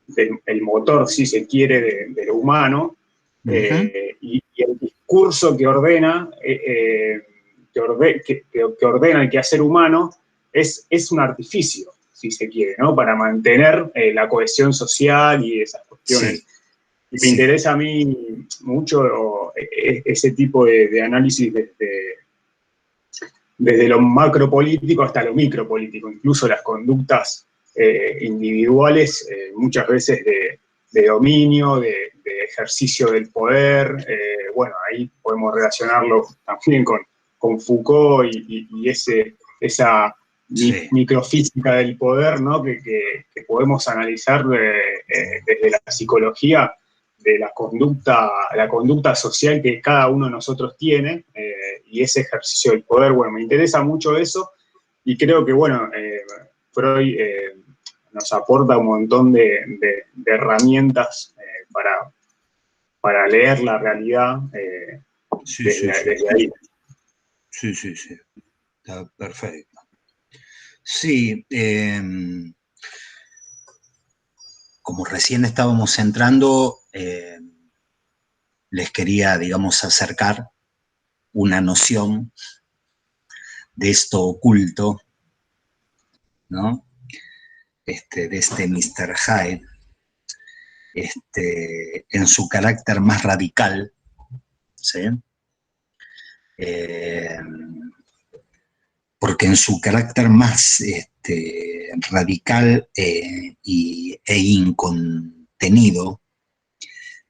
del motor, si se quiere, de lo humano, y el discurso que ordena, que ordena el quehacer humano es un artificio, si se quiere, ¿no? Para mantener la cohesión social y esas cuestiones. Sí. Y me interesa a mí mucho ese tipo de análisis desde lo macropolítico hasta lo micropolítico, incluso las conductas individuales, muchas veces de dominio, de ejercicio del poder. Bueno, ahí podemos relacionarlo también con Foucault y esa microfísica del poder, ¿no? que podemos analizar desde la psicología, de la conducta social que cada uno de nosotros tiene, y ese ejercicio del poder. Bueno, me interesa mucho eso, y creo que, bueno, Freud nos aporta un montón de herramientas para leer la realidad desde ahí. Sí, está perfecto. Sí, como recién estábamos entrando, les quería, digamos, acercar una noción de esto oculto, ¿no? De este Mr. Hyde, en su carácter más radical, ¿sí? Porque en su carácter más radical e incontenido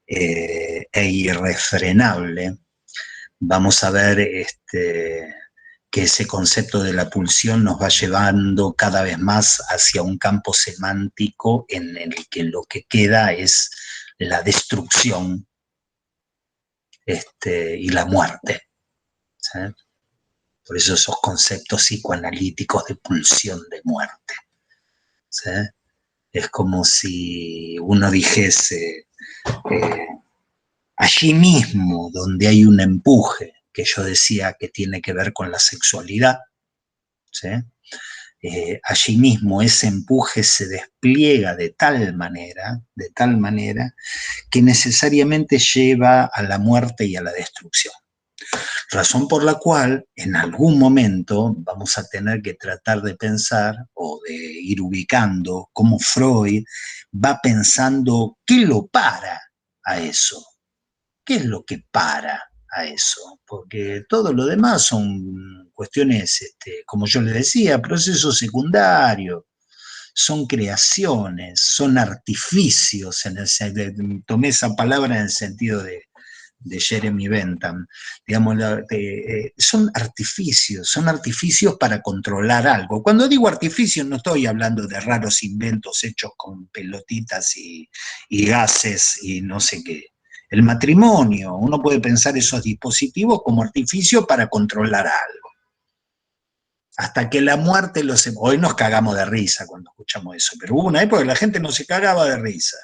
e irrefrenable, vamos a ver que ese concepto de la pulsión nos va llevando cada vez más hacia un campo semántico en el que lo que queda es la destrucción y la muerte, ¿sí? Por eso esos conceptos psicoanalíticos de pulsión de muerte, ¿sí? Es como si uno dijese, allí mismo donde hay un empuje, que yo decía que tiene que ver con la sexualidad, ¿sí? Allí mismo ese empuje se despliega de tal manera, que necesariamente lleva a la muerte y a la destrucción. Razón por la cual en algún momento vamos a tener que tratar de pensar o de ir ubicando cómo Freud va pensando qué lo para a eso. ¿Qué es lo que para a eso? Porque todo lo demás son cuestiones, como yo le decía, procesos secundarios, son creaciones, son artificios, tomé esa palabra en el sentido de Jeremy Bentham, digamos, son artificios para controlar algo. Cuando digo artificios no estoy hablando de raros inventos hechos con pelotitas y gases y no sé qué. El matrimonio, uno puede pensar esos dispositivos como artificio para controlar algo. Hasta que la muerte los... Hoy nos cagamos de risa cuando escuchamos eso, pero hubo una época que la gente no se cagaba de risa.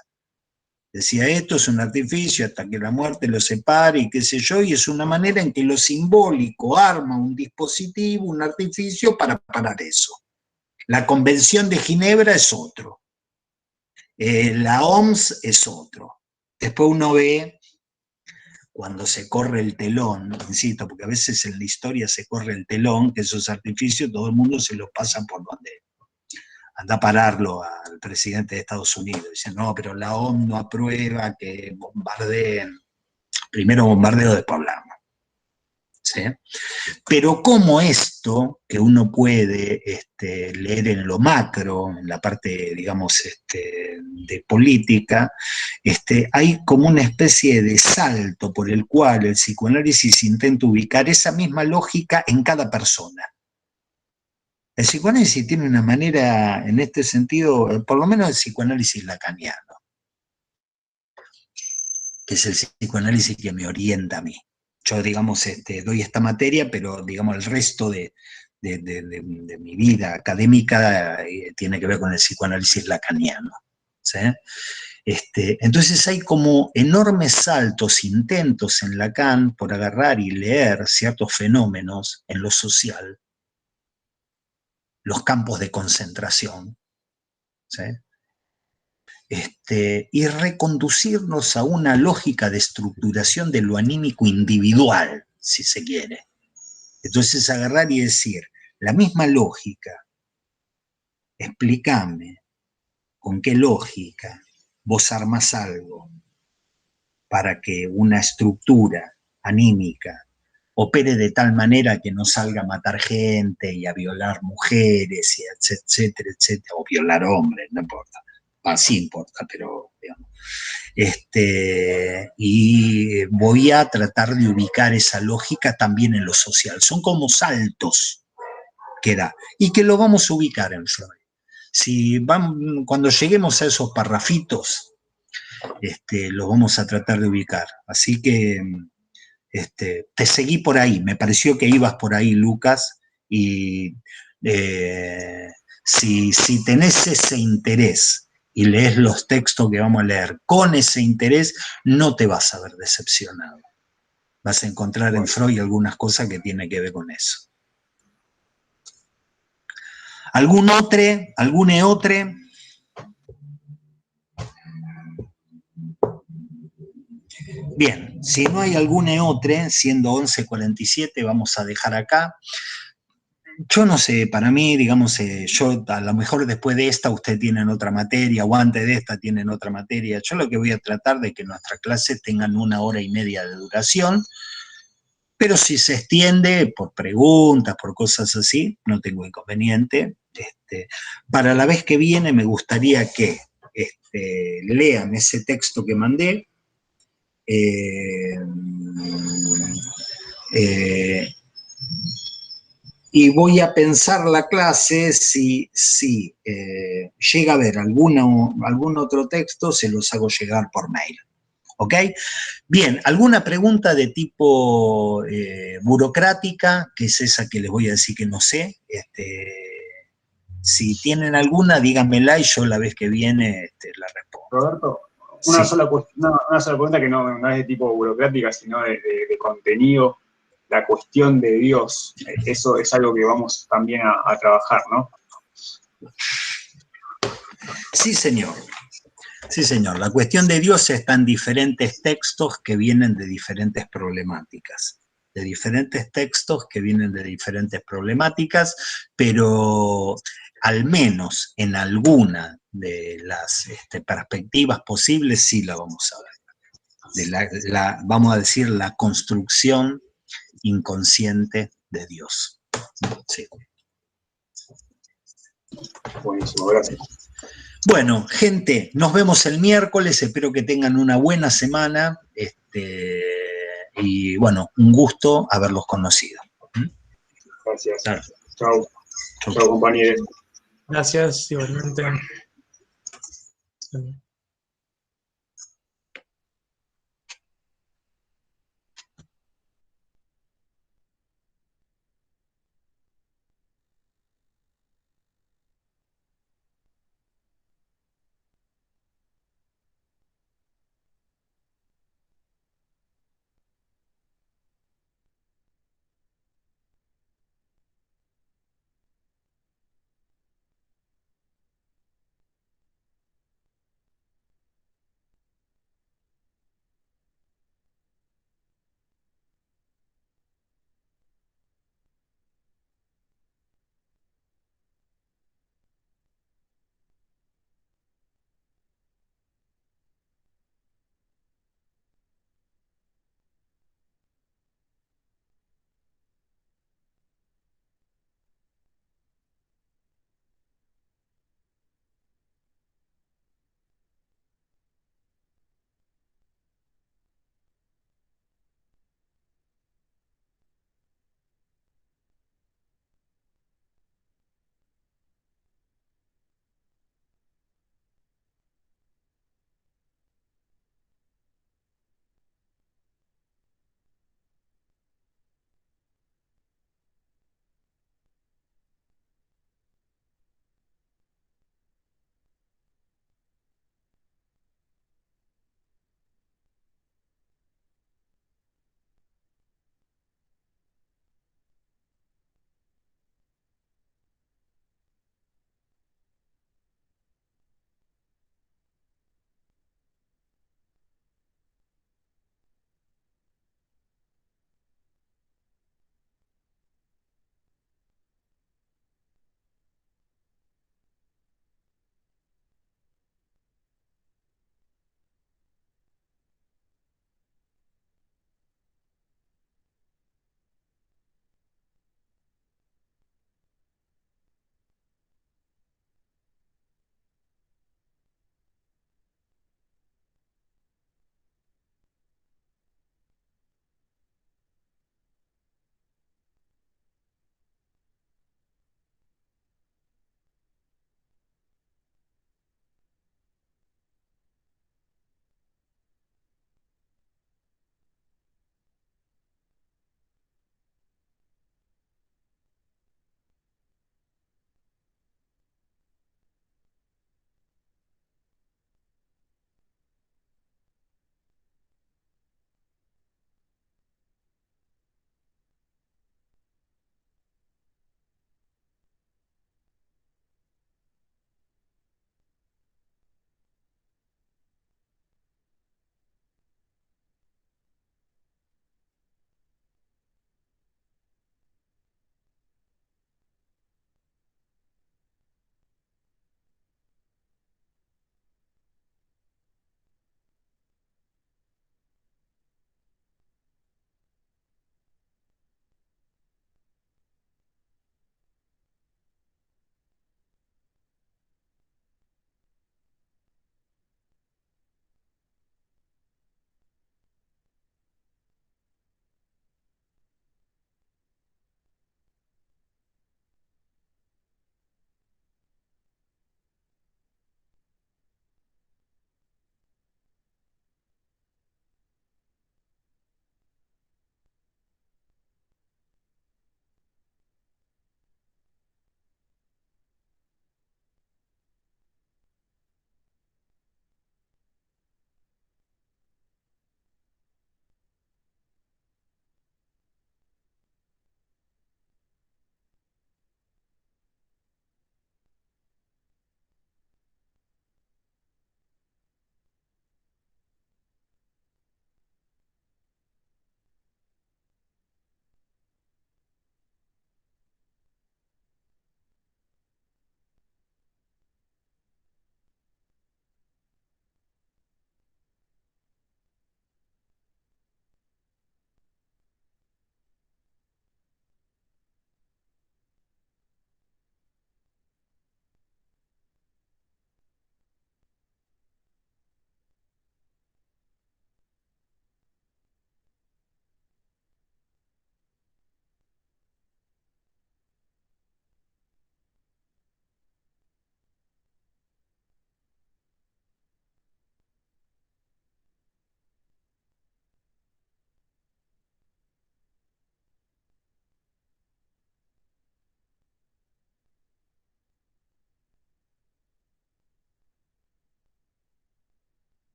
Decía, esto es un artificio hasta que la muerte lo separe y qué sé yo, y es una manera en que lo simbólico arma un dispositivo, un artificio para parar eso. La Convención de Ginebra es otro. La OMS es otro. Después uno ve cuando se corre el telón, insisto, porque a veces en la historia se corre el telón, que esos artificios todo el mundo se los pasa por donde anda a pararlo al presidente de Estados Unidos. Dice, no, pero la ONU no aprueba que bombardeen, primero bombardeo de Pablama. ¿Sí? Pero como esto, que uno puede leer en lo macro, en la parte, digamos, de política, hay como una especie de salto por el cual el psicoanálisis intenta ubicar esa misma lógica en cada persona. El psicoanálisis tiene una manera, en este sentido, por lo menos el psicoanálisis lacaniano, que es el psicoanálisis que me orienta a mí. Yo, digamos, doy esta materia, pero, digamos, el resto de mi vida académica tiene que ver con el psicoanálisis lacaniano, ¿sí? Entonces hay como enormes saltos, intentos en Lacan por agarrar y leer ciertos fenómenos en lo social, los campos de concentración, ¿sí? Y reconducirnos a una lógica de estructuración de lo anímico individual, si se quiere. Entonces agarrar y decir, la misma lógica, explícame con qué lógica vos armás algo para que una estructura anímica opere de tal manera que no salga a matar gente y a violar mujeres, y etcétera, etcétera, o violar hombres, no importa. Sí importa, pero digamos. Y voy a tratar de ubicar esa lógica también en lo social. Son como saltos que da, y que lo vamos a ubicar en Freud. Cuando lleguemos a esos parrafitos, los vamos a tratar de ubicar. Así que te seguí por ahí, me pareció que ibas por ahí, Lucas, y si tenés ese interés y lees los textos que vamos a leer con ese interés, no te vas a ver decepcionado. Vas a encontrar en Freud algunas cosas que tienen que ver con eso. ¿Algún otro? Bien, si no hay algún otro, siendo 11:47, vamos a dejar acá. Yo no sé, para mí, digamos, yo a lo mejor después de esta ustedes tienen otra materia, o antes de esta tienen otra materia. Yo lo que voy a tratar de que nuestras clases tengan 1 hora y media de duración, pero si se extiende por preguntas, por cosas así, no tengo inconveniente. Para la vez que viene me gustaría que lean ese texto que mandé, y voy a pensar la clase, si llega a haber algún otro texto, se los hago llegar por mail. ¿Ok? Bien, ¿alguna pregunta de tipo burocrática? Que es esa que les voy a decir que no sé. Si tienen alguna, díganmela y yo la vez que viene la respondo. Roberto, una sola pregunta que no es de tipo burocrática, sino de contenido. La cuestión de Dios, eso es algo que vamos también a trabajar, ¿no? Sí, señor. Sí, señor. La cuestión de Dios está en diferentes textos que vienen de diferentes problemáticas. Pero al menos en alguna de las perspectivas posibles sí la vamos a ver. Vamos a decir, la construcción inconsciente de Dios. Sí. Buenísimo, gracias. Bueno, gente, nos vemos el miércoles, espero que tengan una buena semana, y bueno, un gusto haberlos conocido. Gracias. Claro. Chao. Chao, compañeros. Gracias, igualmente.